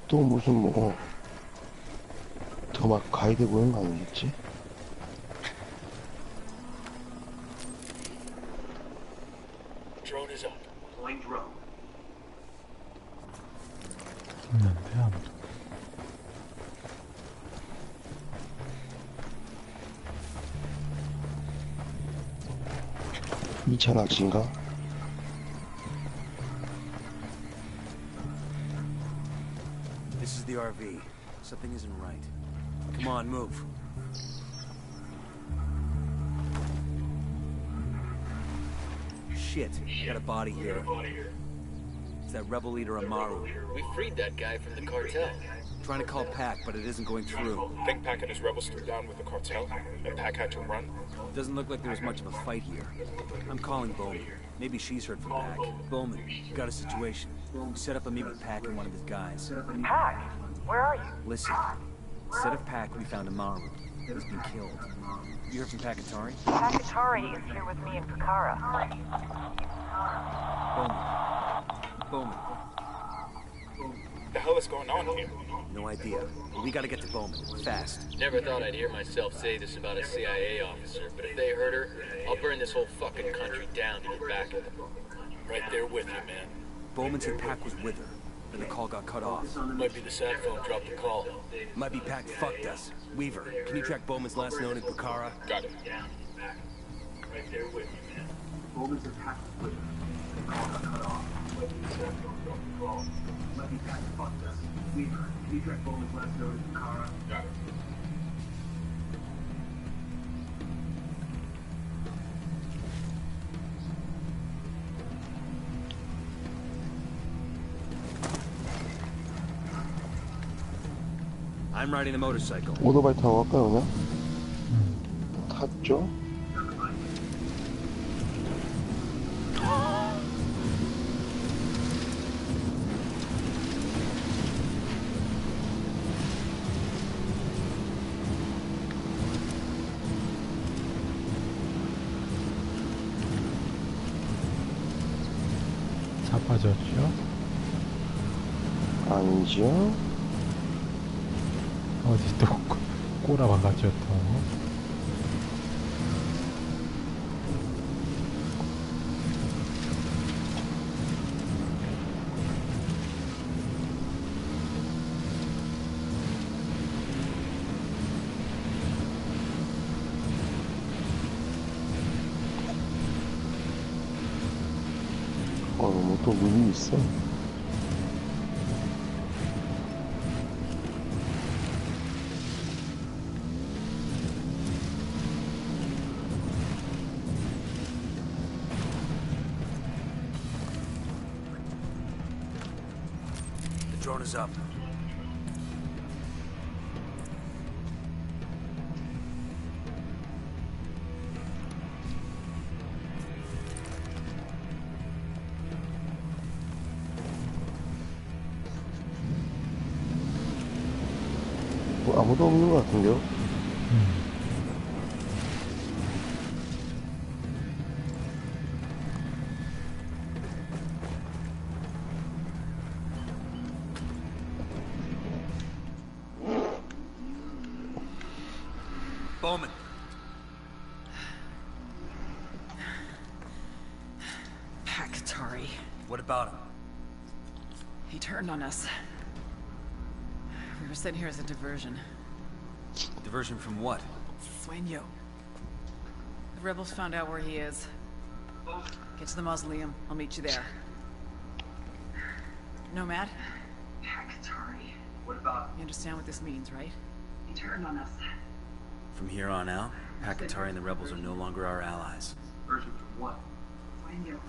또 무슨 뭐 더 막 가이드 보는 거 아니겠지? Drone is up. Deploying drone. 없는데 아무도. 이 차 낚시인가? This is the RV. Something isn't right. Come on, move. Shit, got a body here. It's that rebel leader Amaru. We freed that guy from the cartel. Trying to call Pac, but it isn't going through. Think Pac and his rebels threw down with the cartel, and Pac had to run? Doesn't look like there was much of a fight here. I'm calling Bowman. Maybe she's heard from Pac. Bowman, got a situation. Set up a meet with Pac and one of his guys. Pac, where are you? Listen, instead of Pac, we found Amaru. He's been killed. You heard from Pacatari? Pacatari is here with me in Pucara. Bowman. The hell is going on here? No idea. We gotta get to Bowman. Fast. Never thought I'd hear myself say this about a CIA officer, but if they hurt her, I'll burn this whole fucking country down to get back at them. Right there with you, man. Bowman said Pac was with her, and the call got cut off. Might be the sat phone dropped the call. Might be Pac fucked us. Weaver, can you track Bowman's last known in Pucara? Got it. Right there with you, man. Bowman's attack with her. The call got cut off. Might be the sat phone dropped the call. Might be Pac fucked us. Weaver, can you track Bowman's last known in Pucara? Got it. I'm riding a motorcycle. 오토바이 타고 갈까요 그냥? 탔죠? 자빠졌죠? 아니죠? 어디 또 꼬라박았죠 또. 뭐 또 눈이 있어. The drone is up. 뭐 아무도 없는 것 같은데요? Bowman. Pakatari. What about him? He turned on us. We were sent here as a diversion. Diversion from what? Sueño. The rebels found out where he is. Get to the mausoleum. I'll meet you there. Nomad? Pakatari. What about? You understand what this means, right? He turned on us. From here on out, Pakatari and the rebels are no longer our allies. Diversion from what? Sueño.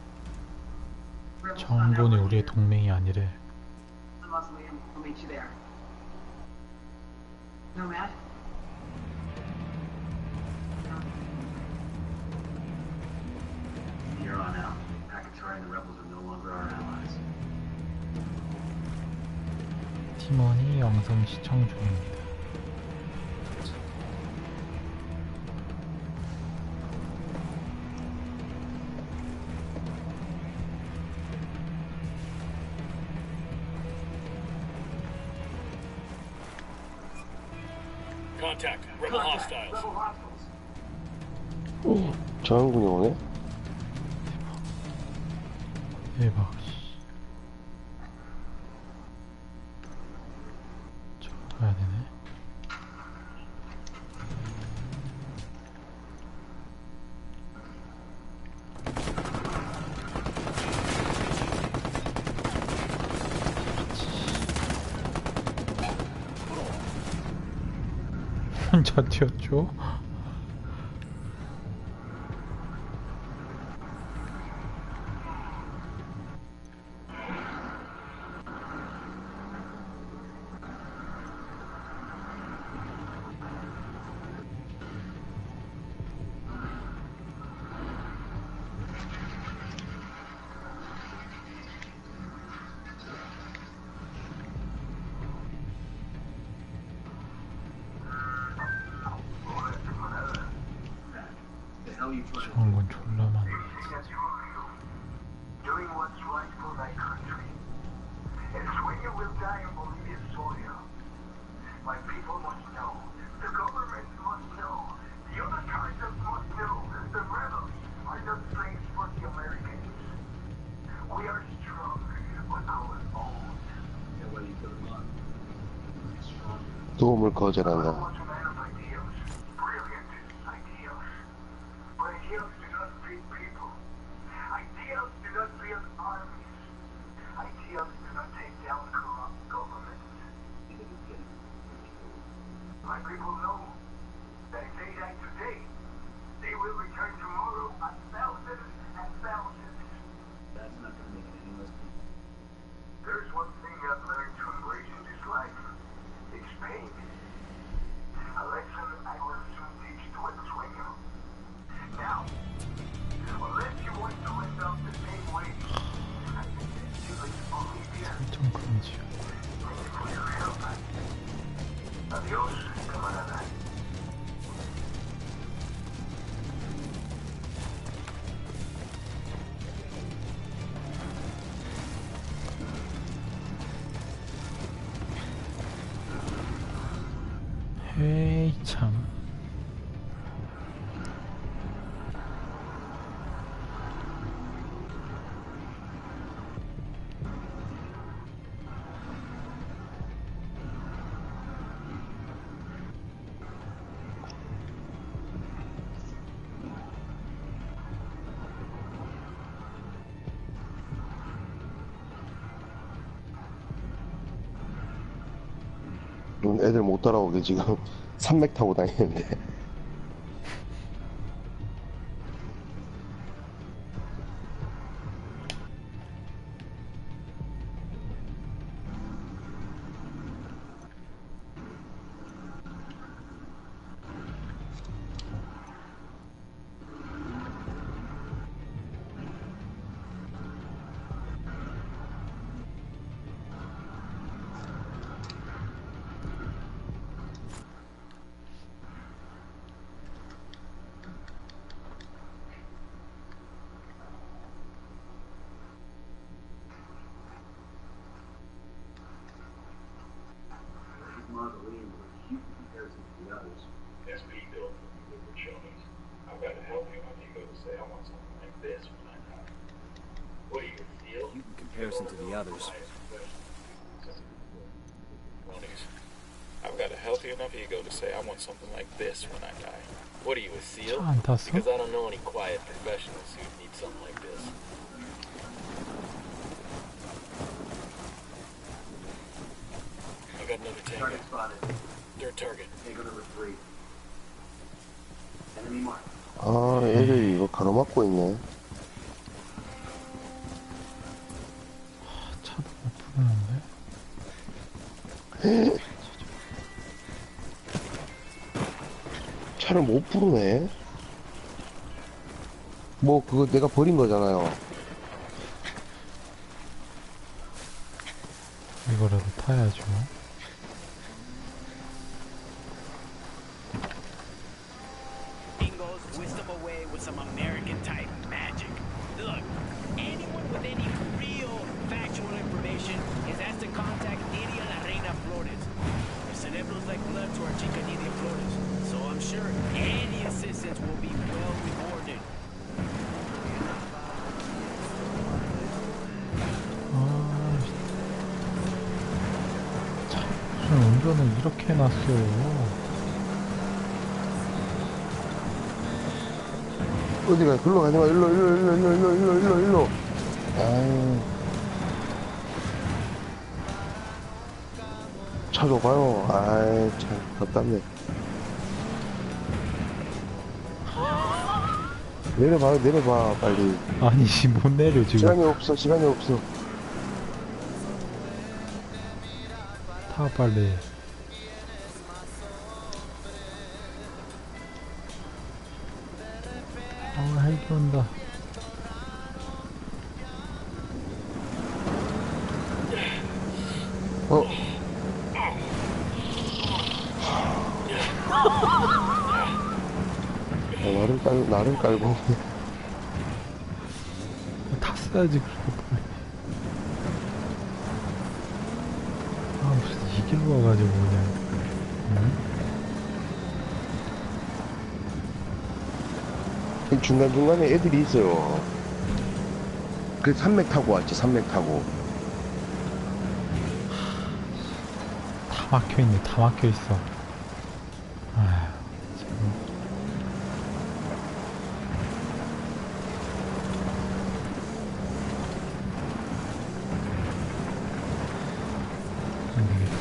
정본이 우리의 동맹이 아니래. The mausoleum. I'll meet you there. Nomad? From here on out, Pakatari and the rebels are no longer our allies. 팀원이 영상 시청 중입니다. Contact. Rebel hostiles. 저항군이 오네? 대박. 저 가야 되네. 혼자 튀었죠? 저런 건 졸라 많네. Doing what's right for thy country. And Sueño will die in Bolivia's soil. My people must know. The government must know. The other characters must know. The rebels are not slaves for the Americans. We are strong, but our own. 도움을 거절한다. My people know that if they die today, they will return tomorrow a thousands and thousands. That's not gonna make it any less people. There's one thing I've learned to embrace in this life. It's pain. A lesson I will soon teach to El Sueño. Now, unless you want to end up the same way, I suggest you leave Bolivia. 좀 그런지요. Thank you for your help. Adios, camarada. 지금 애들 못 따라오게 지금 산맥 타고 다니는데. Mausoleum was huge in comparison to the others. That's me built for the liquid showings. I've got a healthy enough ego to say I want something like this when I die. What do you feel? In comparison to the others. I've got a healthy enough ego to say I want something like this when I die. What are you, a SEAL? 차 안 탔어? Because I don't know any quiet professionals who need something like this. I got another tango. Target spotted. Dirt target. Tango number 3. Enemy mark. 아, 애들이 이거 가로막고 있네. 차도 못 부르는데? 차를 못 부르네. 뭐 그거 내가 버린 거잖아요. 이거라도 타야죠. Bingo's whisked them away with some American type magic. Look, anyone with any real factual information is asked to contact Nidia La Reina Flores. Her cerebro's like blood to our chica Nidia Flores, so I'm sure any assistance will be well rewarded. 무슨 운전을 이렇게 해놨어요. 어디가? 글로 가지마. 일로. 아유. 차 줘봐요. 아이, 참, 답답네. 내려봐, 빨리. 아니, 못 내려, 지금. 시간이 없어. 타, 빨리. 헬기 온다. 나를 깔고. 탔어야지, 그렇게 빨리. 무슨 이 길로 와가지고, 그냥. 중간중간에 애들이 있어요. 그 산맥 타고 왔지, 산맥 타고. 다 막혀있네, 다 막혀있어. 아휴, 참. 안 되겠다.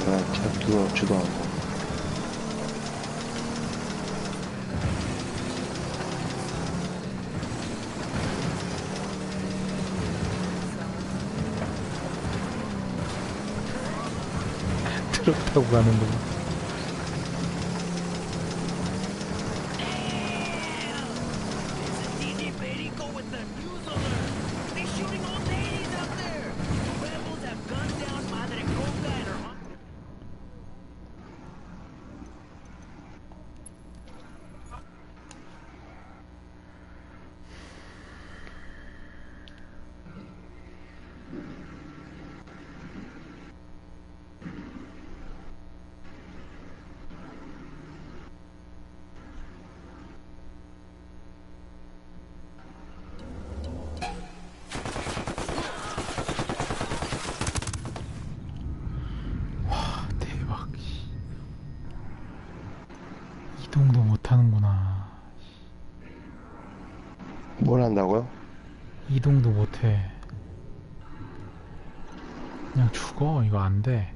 차 없지도 않고. 트럭 타고 가는 거. 이동도 못하는구나. 뭘 한다고요? 이동도 못해. 그냥 죽어. 이거 안돼.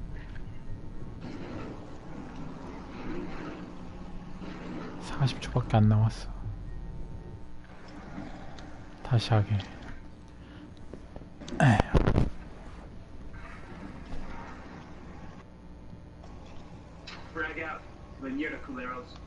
한 40초밖에 안 남았어. 다시 하게. Frag out. Venida, culeros.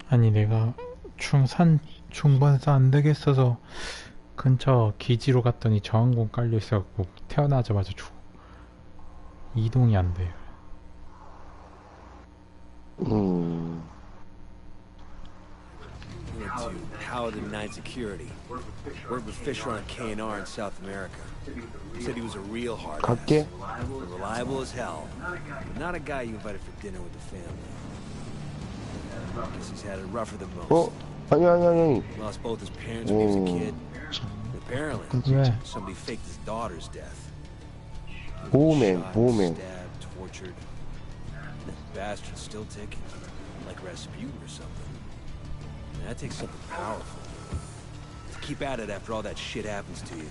아니 내가 중반사 안 되겠어서 근처 기지로 갔더니 저항공 깔려 있어갖고 태어나자마자 죽어. 이동이 안 돼요. To Paladin 9 Security. Worked with Fisher on a K&R in South America. Said he was a real hard ass. 갈게. Reliable as hell. But not a guy you invited for dinner with the family. Guess he's had it rougher than most. 아니. Lost both his parents when he was a kid. And apparently, 왜? somebody faked his daughter's death. 보호맨. Stabbed, tortured. And that bastard's still ticking. Like Rasputin or something. And that takes something powerful. To keep at it after all that shit happens to you.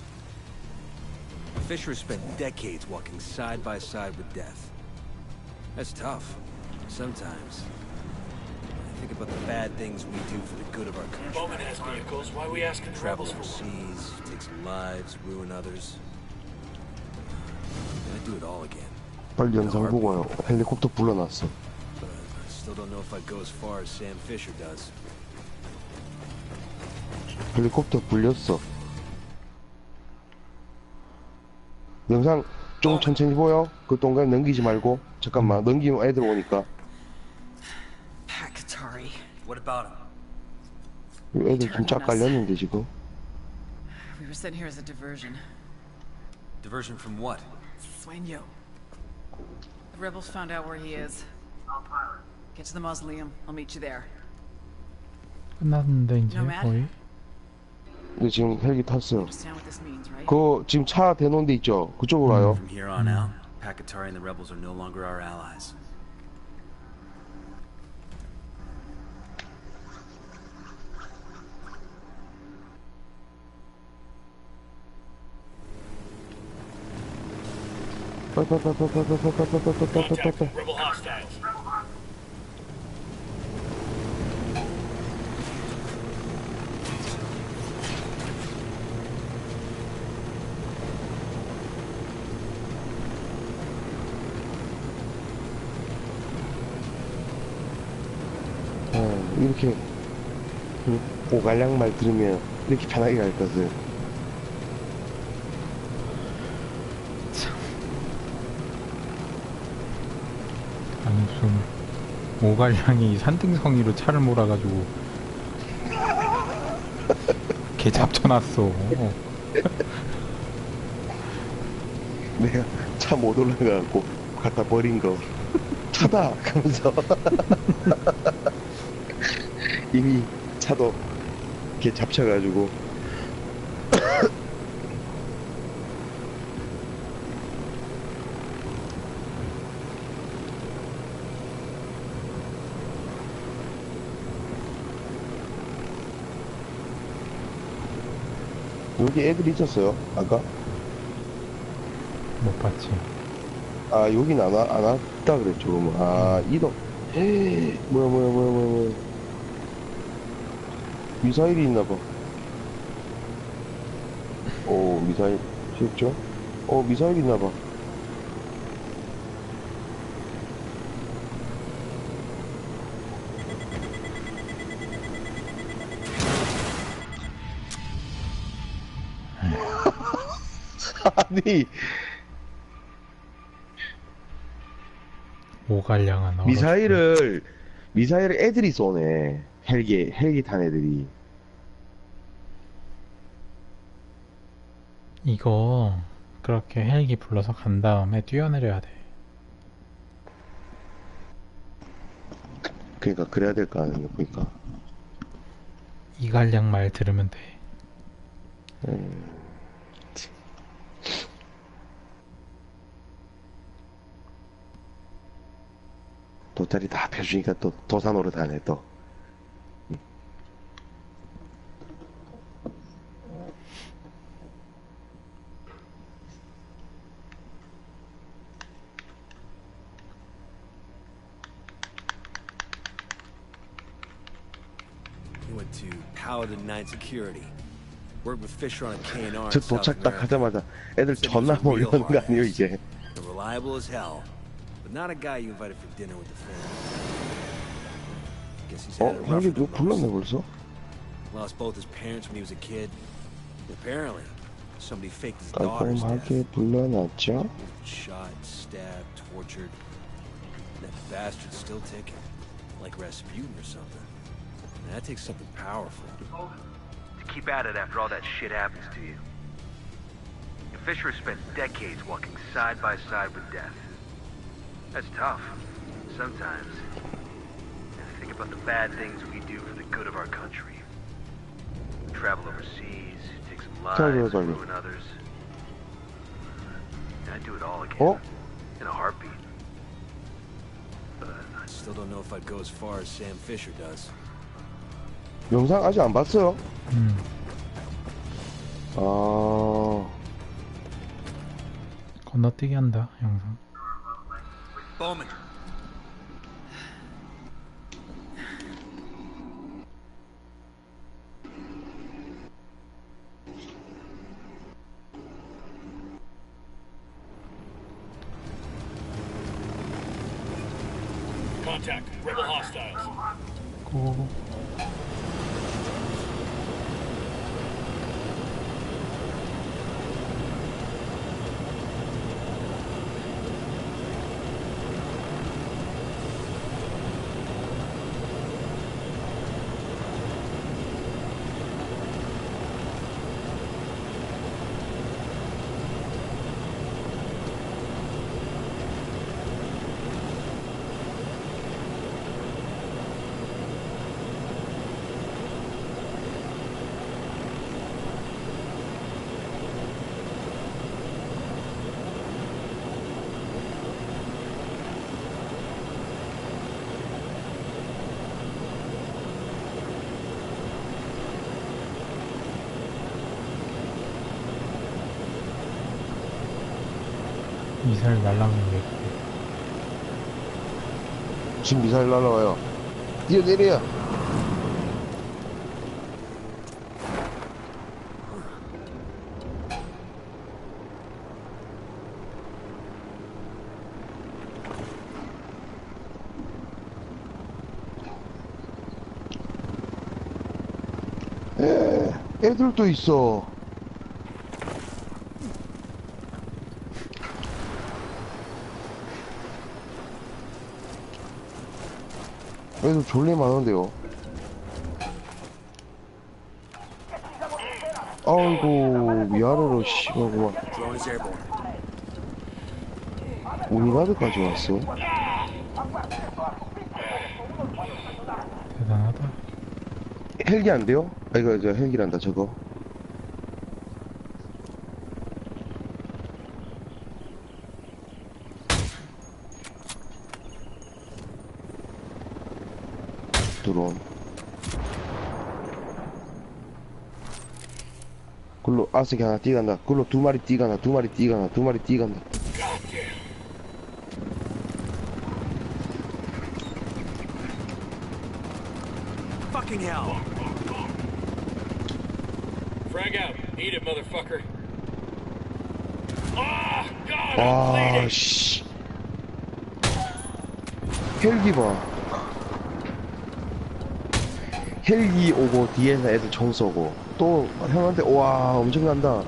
Fisher has spent decades walking side by side with death. That's tough. Sometimes. Think about the bad things we do for the good of our country. Bowman has vehicles. Why are we asking the Travels rebels for one? overseas, takes lives, ruin others. I'd do it all again. 빨리 영상 보고 와요. 헬리콥터 불러놨어. But I still don't know if I'd go as far as Sam Fisher does. 헬리콥터 불렸어. 영상 좀 천천히 보여. 그 동간 넘기지 말고. 잠깐만 넘기면 애들 오니까. What about him? 애들 좀 쫙 깔렸는데 지금. We were sent here as a diversion. Diversion from what? Sueño. The rebels found out where he is. Get to the mausoleum. I'll meet you there. 끝났는데 이제 거의. 근데 지금 헬기 탔어. Understand what this means, right? 그 지금 차 대놓은 데 있죠? 그쪽으로 와요. From here on out, Pakatari and the rebels are no longer our allies. Contact. Rebel hostiles. 이렇게 오갈량 말 들으면 이렇게 편하게 갈 것을. 아니 무슨 오갈량이 산등성이로 차를 몰아가지고 개 잡쳐놨어. 내가 차 못 올라가고 갖다 버린 거 차다 하면서 이미 차도 이렇게 잡쳐가지고 여기 애들 있었어요 아까? 못 봤지. 아 여긴 안 왔다 그랬죠 그러면. 아 이동. 에이, 뭐야 미사일이 있나봐. 오 미사일 실죠? 미사일 있나봐. 아니 오갈량한 얼어 미사일을 애들이 쏘네. 헬기 탄 애들이. 이거 그렇게 헬기 불러서 간 다음에 뛰어내려야 돼. 그러니까 그래야 될 거 아니야 보니까. 이갈량 말 들으면 돼. 돗자리 다 펴주니까 또 도산 노릇하네 또. He went to Paladin 9 Security. Worked with Fisher on a K&R 저 in South 도착 딱 America. 하자마자 애들 Said he 존나 was a real 몰려오는 거 hard 아니에요 ass. 이제. Reliable as hell, but not a guy you invited for dinner with the family. Guess he's had it rougher 헬기 누구 than most. 불렀네 벌써? Lost both his parents when he was a kid. Apparently, somebody faked his daughter's death. 깔끔하게 불러놨죠? Shot, stabbed, tortured. That bastard's still ticking, like Rasputin or something. And that takes something powerful. To keep at it after all that shit happens to you. And Fisher has spent decades walking side by side with death. That's tough. Sometimes. And think about the bad things we do for the good of our country. Travel overseas, take some lives, and ruin others. And I'd do it all again. In a heartbeat. But I still don't know if I'd go as far as Sam Fisher does. 영상 아직 안 봤어요? 건너뛰기 한다 영상. Bowman. Contact. Rebel hostiles. 고. 미사일 날라오는 게 지금 미사일 날라와요. 뛰어내려. 애들도 있어. 애들 졸리 많은데요. 아이고 위아래로 씨발구만. 우니가드까지 왔어. 대단하다. 헬기 안 돼요? 아, 이거, 저 헬기란다, 저거. 드론. 글로 아스기 하나 뛰어간다. 글로 두 마리 뛰어간다. 두 마리 뛰어간다. 두 마리 뛰어간다. Fucking hell. Frag out. Eat it, motherfucker. Ah, God, I'm 아, bleeding. 씨. 헬기 봐. 헬기 오고 뒤에서 애들 총 쏘고 또 형한테 와 엄청난다.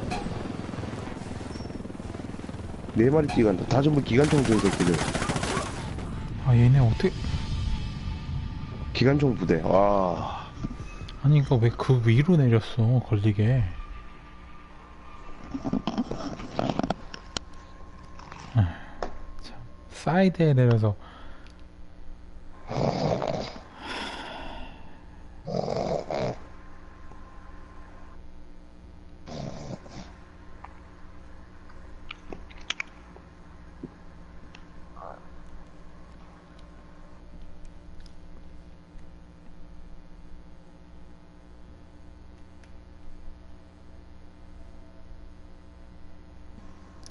네 마리 뛰어간다. 다 전부 기관총 준 새끼들. 아 얘네 어떻게? 기관총 부대. 와. 아니 이거 왜 그 위로 내렸어 걸리게? 참, 사이드에 내려서.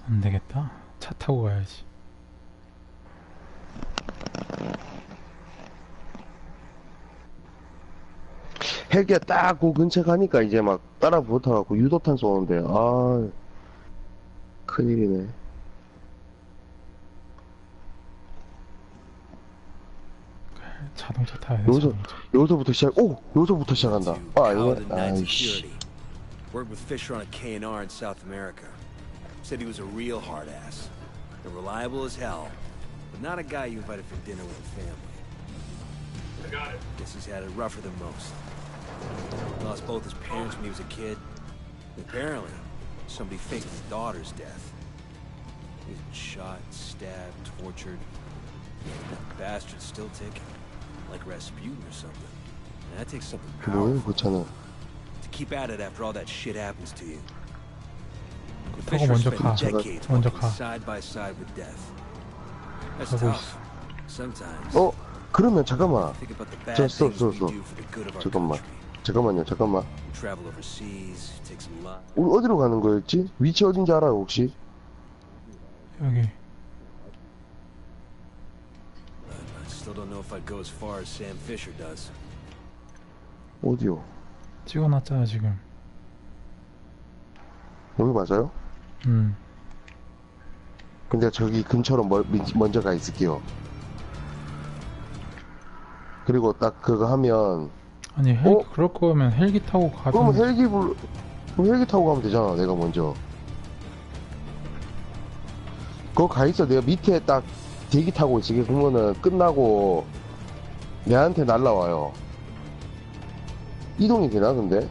안 되겠다. 차 타고 가야지. 헬기가 딱 그 근처 가니까 이제 막 따라 붙어갖고 유도탄 쏘는데 아 큰일이네. 자동차 타야 돼. 여기서부터 여기서부터 시작한다. 아 아니네. 아이씨. Worked with Fisher on a K&R in South America. Said he was a real hard ass. And reliable as hell. But not a guy you invited for dinner with a family. I got it. Guess he's had it rougher than most. Lost both his parents when he was a kid. And apparently, somebody faked his daughter's death. He's been shot, stabbed, tortured. That bastard's still ticking. Like Rasputin or something. And that takes something 뭐야 powerful 그 차는. to keep at it after all that shit happens to you. 타고 Fisher 먼저 spent 가. decades 먼저 walking 가. side by side with death. That's 가고 tough. Sometimes. 그러면 잠깐만. Think about the bad 저 things we 써. do for the good of our 잠깐만. country. 잠깐만. We travel overseas, take some life. 우리 어디로 가는 거였지? 위치 어딘지 알아요 혹시? 여기. I still don't know if I'd go as far as Sam Fisher does. 어디요? 찍어놨잖아 지금. 여기 맞아요? 근데 저기 근처로 먼저 가 있을게요. 그리고 딱 그거 하면 아니 헬기 그럴 거면 헬기 타고 가든. 그럼 헬기 타고 가면 되잖아. 내가 먼저. 그거 가 있어. 내가 밑에 딱 대기 타고 있을게. 그러면은 끝나고 내한테 날라와요. 이동이 되나 근데?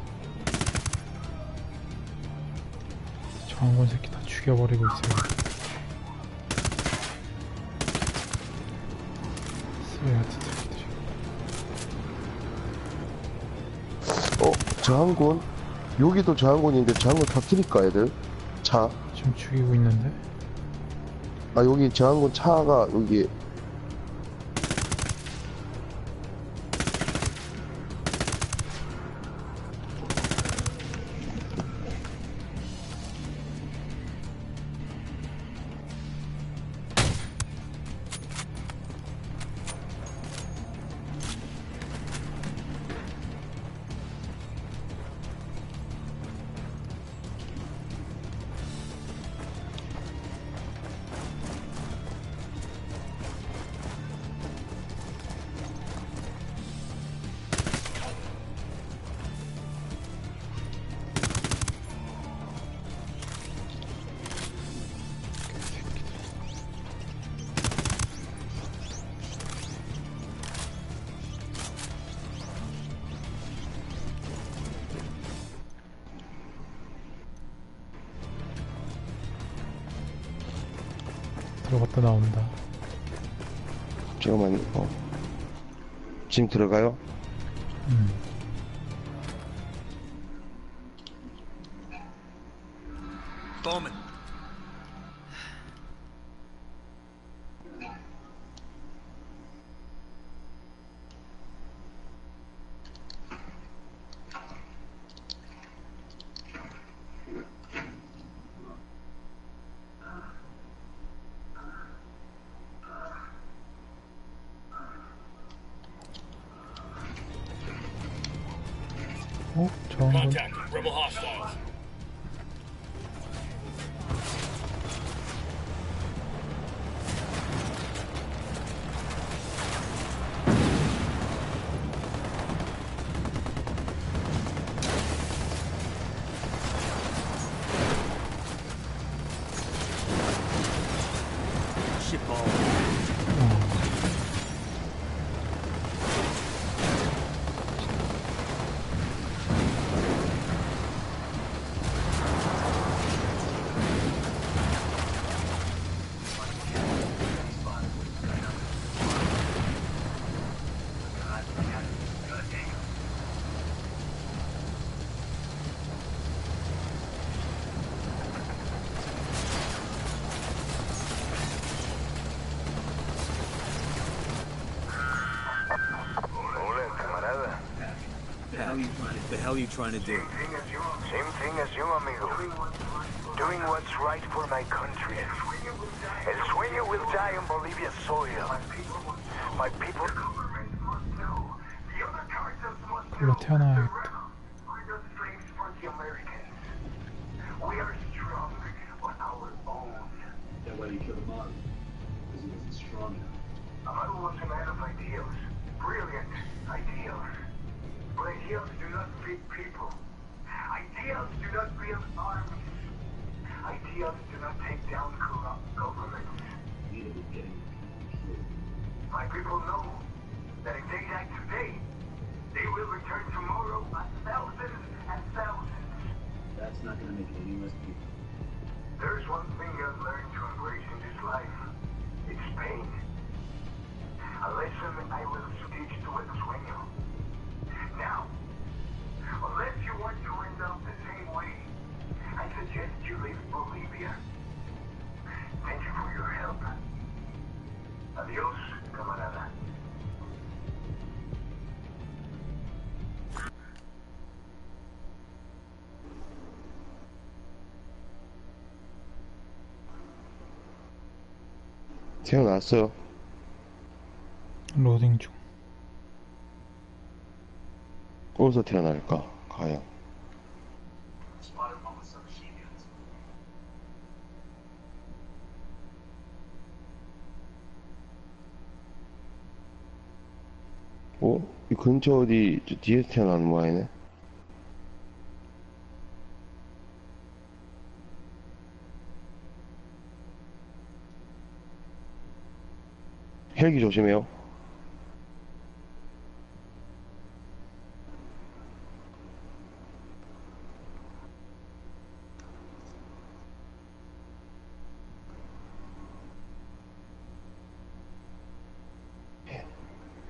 장군 새끼 다 죽여버리고 있어요. 쓰레기 같은 새끼들이. 저항군? 여기도 저항군인데 저항군 터뜨릴까 애들? 차? 지금 죽이고 있는데? 아 여기 저항군 차가 여기 들어갔다 나온다. 잠깐만, 지금 들어가요? Bowman. 저건 Contact. Rebel hostiles. What the hell are you trying to do? Same thing as you, amigo. Doing what's right for my country. El sueño will die on Bolivia's soil. My people... 불로 태어나야겠다. We are strong on our own. That way you killed Amaru, because he wasn't strong enough. Amaru was a man of ideals. Brilliant ideals. But ideals do not feed people. Ideals do not build armies. Ideals do not take down corrupt governments. Neither was getting killed. My people know that if they die today, they will return tomorrow as thousands and thousands. That's not going to make it any less people. There's one thing I've learned to embrace in this life. It's pain. A lesson I will teach to El Sueño. Now, unless you want to end up the same way, I suggest you leave Bolivia. Thank you for your help. Adios, camarada. 태어났어요. 로딩 중. 어디서 태어날까? 과연. 이 근처 어디 뒤에서 태어나는 모양이네. 헬기 조심해요.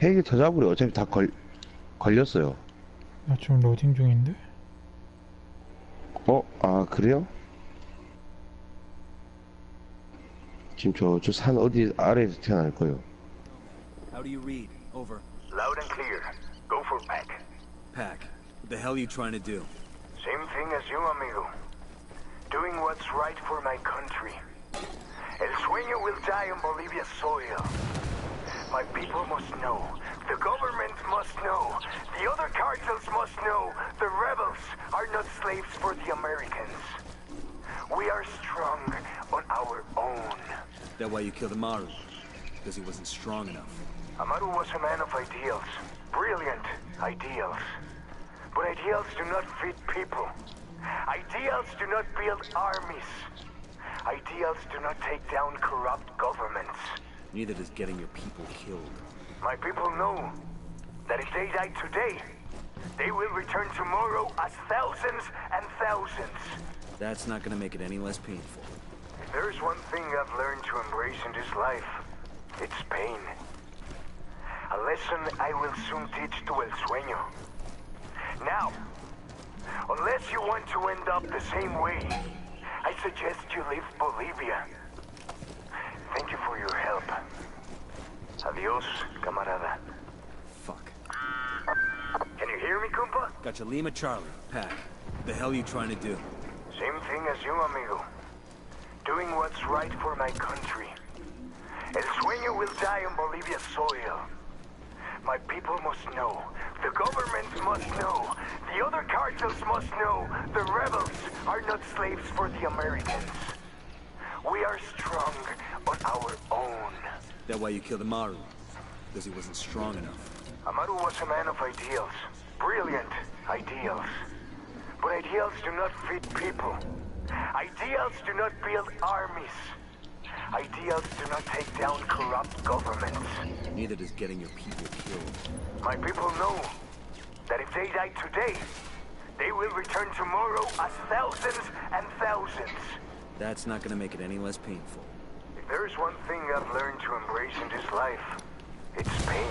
헬기 찾아보래. 어차피 다 걸렸어요. 나 지금 로딩 중인데? 아, 그래요? 지금 저 산 어디 아래에서 태어날 거예요. How do you read? Over. Loud and clear. Go for Pac. Pac. What the hell are you trying to do? Same thing as you, amigo. Doing what's right for my country. El sueño will die on Bolivia's soil. My people must know. The government must know. The other cartels must know. The rebels are not slaves for the Americans. We are strong on our own. That why you killed Amaru? Because he wasn't strong enough. Amaru was a man of ideals. Brilliant ideals. But ideals do not feed people. Ideals do not build armies. Ideals do not take down corrupt governments. Neither does getting your people killed. My people know that if they die today, they will return tomorrow as thousands and thousands. That's not gonna make it any less painful. there's one thing I've learned to embrace in this life, it's pain. A lesson I will soon teach to El Sueño. Now, unless you want to end up the same way, I suggest you leave Bolivia. Thank you for your help. Adios, camarada. Fuck. Can you hear me, compa? Got you, Lima Charlie. Pack. The hell you trying to do? Same thing as you, amigo. Doing what's right for my country. El Sueño will die on Bolivia's soil. My people must know. The government must know. The other cartels must know. The rebels are not slaves for the Americans. We are strong on our own. That why you killed Amaru? Because he wasn't strong enough. Amaru was a man of ideals. Brilliant ideals. But ideals do not feed people. Ideals do not build armies. Ideals do not take down corrupt governments. Neither does getting your people killed. My people know that if they die today, they will return tomorrow as thousands and thousands. That's not gonna make it any less painful. If there is one thing I've learned to embrace in this life, it's pain.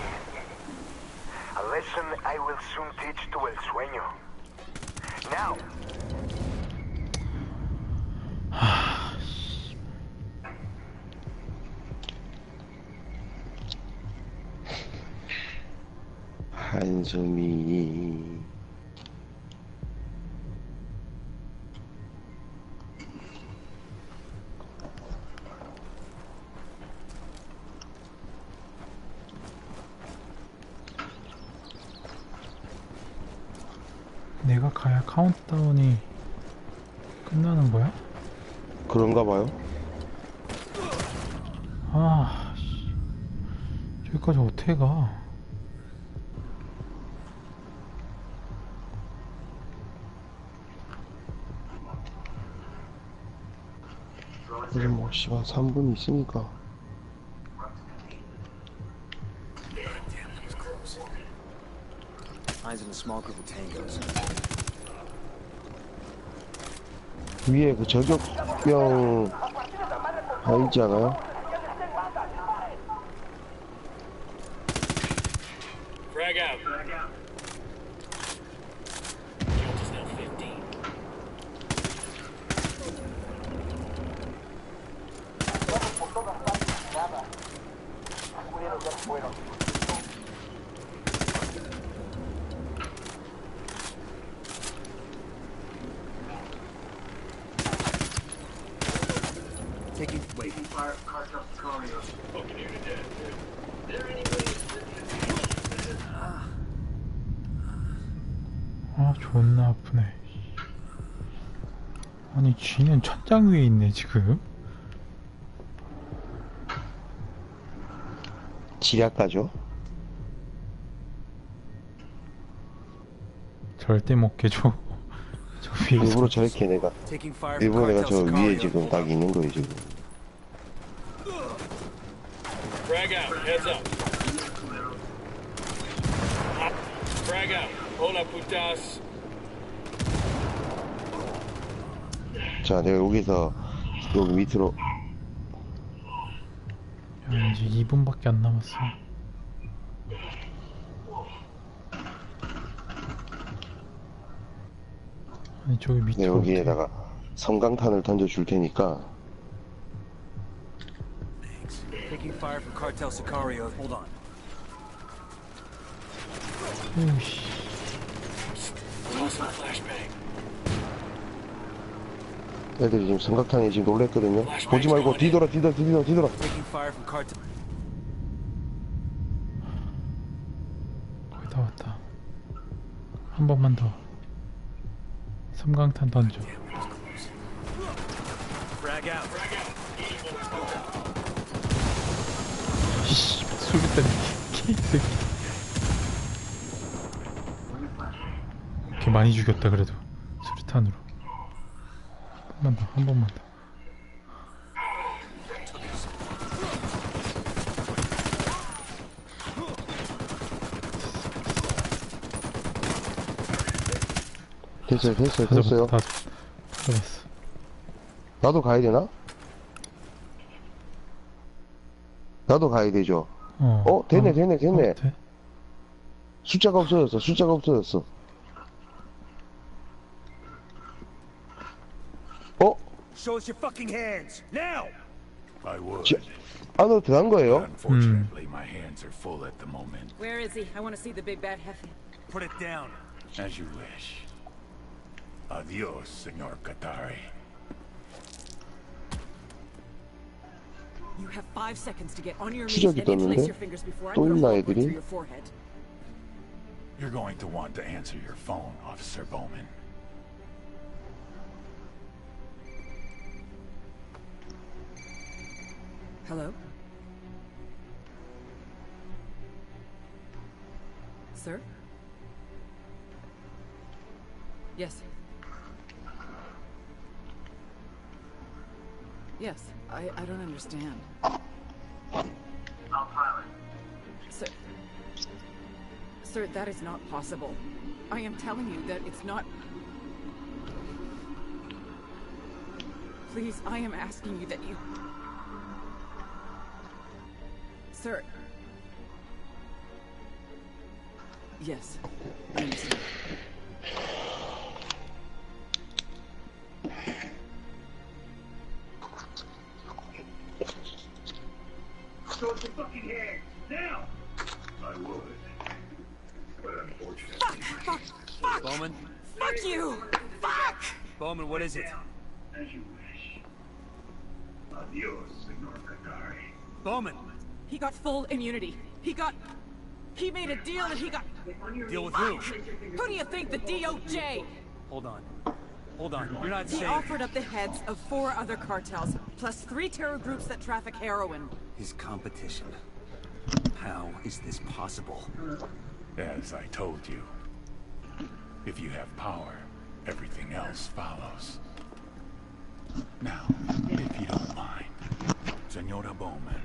A lesson I will soon teach to El Sueño. Now. 한숨이 내가 가야 카운트다운이 끝나는 거야? 그런가 봐요. 아, 씨. 저기까지 어떻게 가? 이제 뭐 씨발 3분 있으니까. Eyes in a small group of tangos. 위에 그 저격병 있지 않아요? Frag out. Guilt is now 15. Taking wait. 아, 존나 아프네. 아니, 쥐는 천장 위에 있네, 지금. 지략가죠? 절대 못 깨줘. 저 위에 일부러 저렇게 내가 일부러 내가 저 위에 지금 딱 있는 거예요 지금. Frag out. Heads up. Frag out. Hola, putas. 자, 내가 여기서 여기 밑으로. 야, 이제 2분밖에 안 남았어. 아니, 저기 밑에 네, 여기에다가 섬광탄을 던져줄 테니까. Taking fire from cartel Sicario. Hold on. 오우씨. Toss a flashbang. 애들이 지금 섬광탄에 지금 놀랬거든요. 보지 말고 뒤돌아. Taking fire from cartel. 거의 다 왔다. 한 번만 더. 섬광탄 던져. Frag out. 이씨, 수류탄 개새끼. 이렇게 많이 죽였다 그래도 수류탄으로. 한 번만 더. 됐어요. 다 잡았어. 나도 가야 되나? 나도 가야 되죠. 되네. 돼? 숫자가 없어졌어. Show us your fucking hands now. I would. 안으로 들어간 거예요? Unfortunately, my hands are full at the moment. Where is he? I want to see the big bad hefe. Put it down. As you wish. Adios, Senor Qatari. You have 5 seconds to get on your knees 추적이 and interlace 떴는데? your fingers before I 또 put a 있나, hole through 애들이? your forehead. You're going to want to answer your phone, Officer Bowman. Hello? Sir? Yes. Yes, I don't understand. Sir, that is not possible. I am telling you that it's not... Please, I am asking you that you... Sir. Yes, I understand. Show us your fucking hands now. I would. But unfortunately... Fuck! Bowman. Fuck you! Fuck! Bowman, what is it? As you wish. Adios, Senor Qatari. Bowman. He got full immunity. He made a deal and he got... Deal with who? Who do you think? The DOJ! Hold on. You're not He saying... offered up the heads of 4 other cartels, plus 3 terror groups that traffic heroin. His competition. How is this possible? As I told you, if you have power, everything else follows. Now, if you don't mind, Senora Bowman,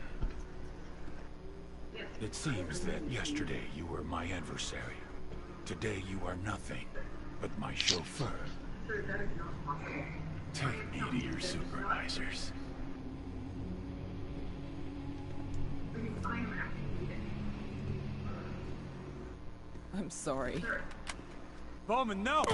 it seems that yesterday you were my adversary. Today you are nothing but my chauffeur. Take me to your supervisors. I'm sorry. Bowman, no!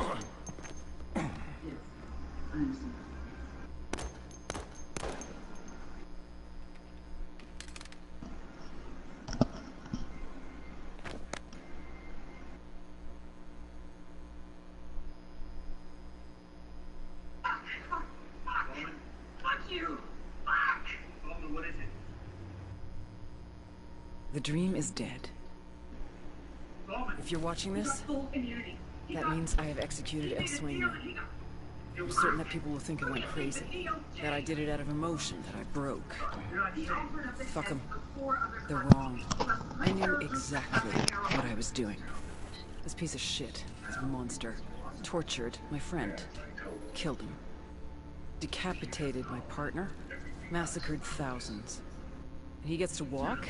The dream is dead. If you're watching this, that means I have executed El Sueño. I'm certain that people will think I went crazy, that I did it out of emotion, that I broke. Fuck them. They're wrong. I knew exactly what I was doing. This piece of shit, this monster, tortured my friend, killed him, decapitated my partner, massacred thousands. And he gets to walk?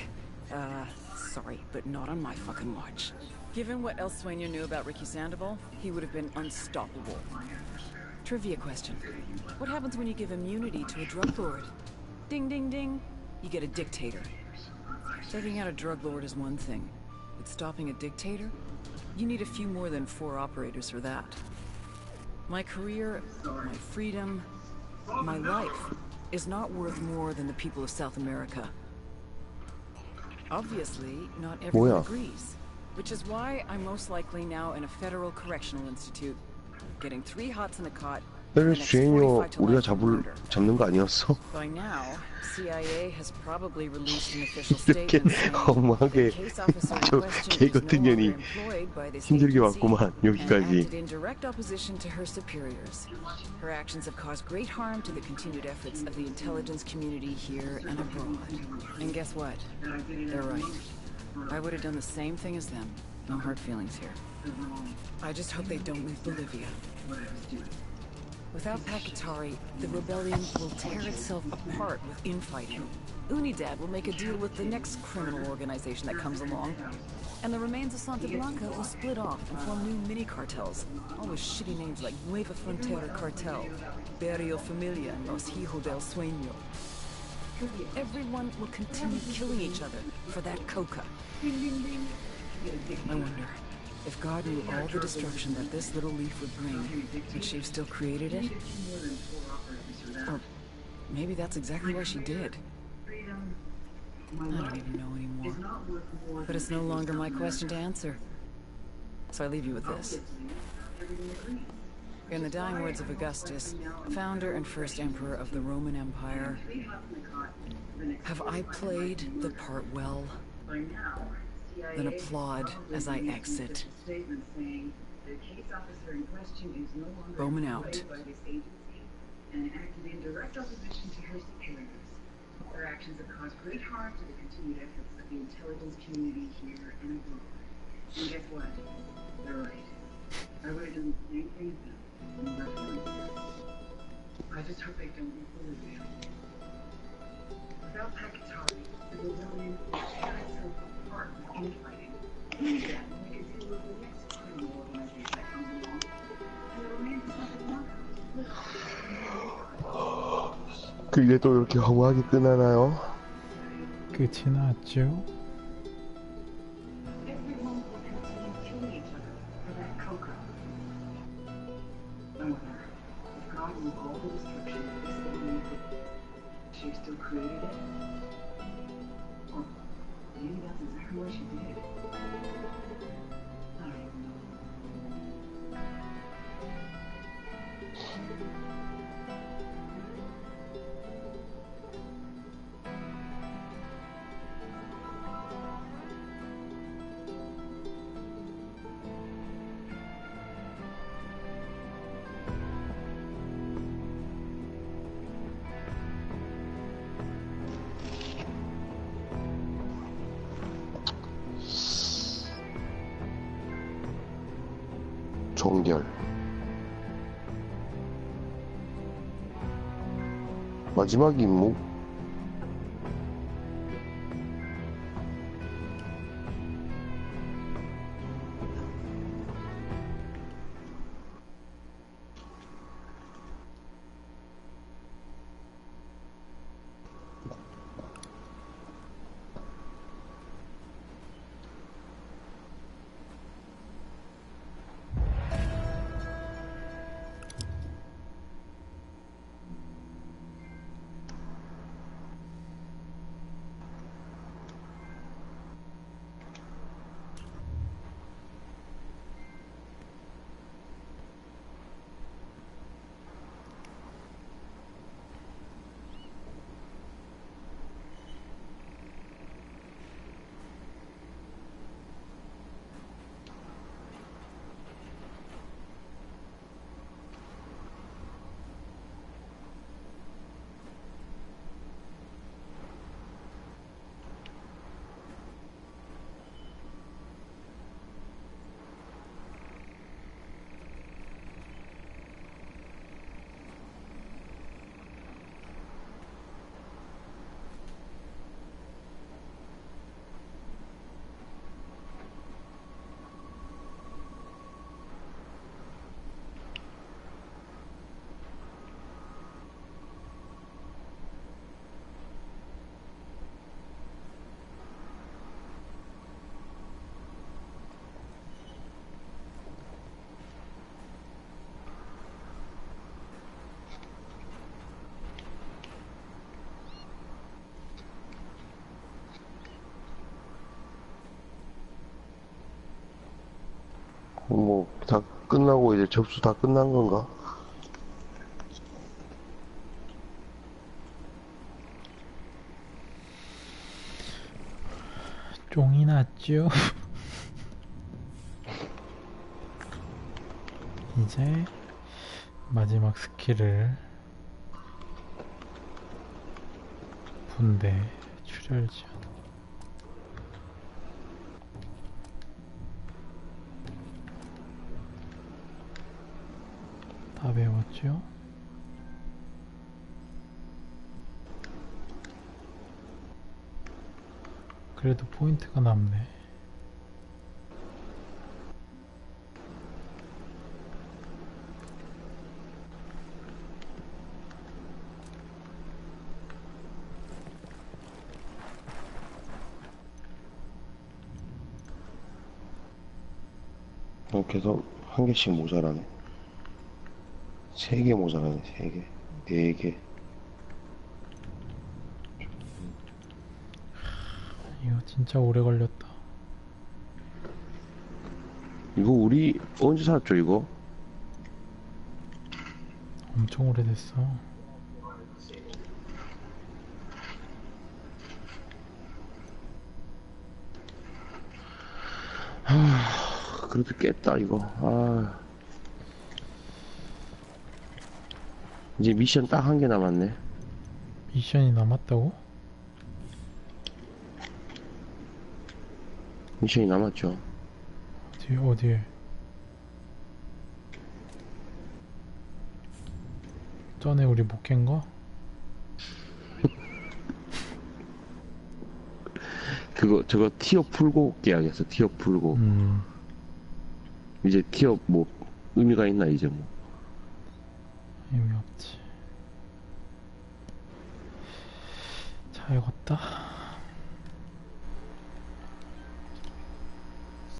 Sorry, but not on my fucking watch. Given what El Sueño knew about Ricky Sandoval, he would have been unstoppable. Trivia question. What happens when you give immunity to a drug lord? Ding, ding, ding. You get a dictator. Taking out a drug lord is one thing, but stopping a dictator? You need a few more than 4 operators for that. My career, my freedom, my life is not worth more than the people of South America. Obviously, not everyone agrees, which is why I'm most likely now in a federal correctional institute, getting 3 hots in a cot. 주인이요, 우리가 잡는 거 아니었어? By now, CIA has probably released an official 이렇게 statement saying 험하게 the case officer in 저 question 개 is no 같은 longer 년이 employed by this 힘들게 agency 왔구만 and 여기까지. acted in direct opposition to her superiors. Her actions have caused great harm to the continued efforts of the intelligence community here and abroad. And guess what? They're right. I would have done the same thing as them. No hard feelings here. I just hope they don't leave Bolivia. Without Pakatari, the rebellion will tear itself apart with infighting. Unidad will make a deal with the next criminal organization that comes along. And the remains of Santa Blanca will split off and form new mini-cartels. All with shitty names like Nueva Frontera Cartel, Barrio Familia, and Los Hijos del Sueño. everyone will continue killing each other for that coca. I wonder, if God knew all the destruction that this little leaf would bring, would she have still created it? Or maybe that's exactly why she did. I don't even know anymore. But it's no longer my question to answer. So I leave you with this. In the dying words of Augustus, founder and first emperor of the Roman Empire, have I played the part well? Then applaud as I exit. Roman out. And acted in direct opposition to her superiors. Their actions have caused great harm to the continued efforts of the intelligence community here and abroad. And guess what? They're right. I would have done the same thing to them. I just hope they don't include me. Without Pakatari, the rebellion would tear itself apart with infighting. And then we could deal with the next criminal organization that comes along. And the remains of something more. 그게 또 이렇게 허무하게 끝나나요? 끝이 났죠? Everyone will continue killing each other for that coca. I wonder, if God knew all the destruction that this little leaf would, she still created it? Or maybe that's exactly what she did. I don't even know. 종결. 마지막 임무? 뭐 다 끝나고 이제 접수 다 끝난 건가? 쫑이 났죠? 이제 마지막 스킬을 분대 출혈 지원. 다 배웠죠? 그래도 포인트가 남네. 계속 한 개씩 모자라네. 3개 모자라네, 3개. 4개. 이거 진짜 오래 걸렸다. 이거 우리 언제 샀죠, 이거? 엄청 오래됐어. 그래도 깼다, 이거. 아. 이제 미션 딱 1개 남았네. 미션이 남았다고? 미션이 남았죠. 어디에? 전에 우리 못 깬 거? 저거 티어 풀고 깨야겠어. 티어 풀고. 이제 티어 뭐 의미가 있나 이제 뭐. 의미 없지. 잘 걷다.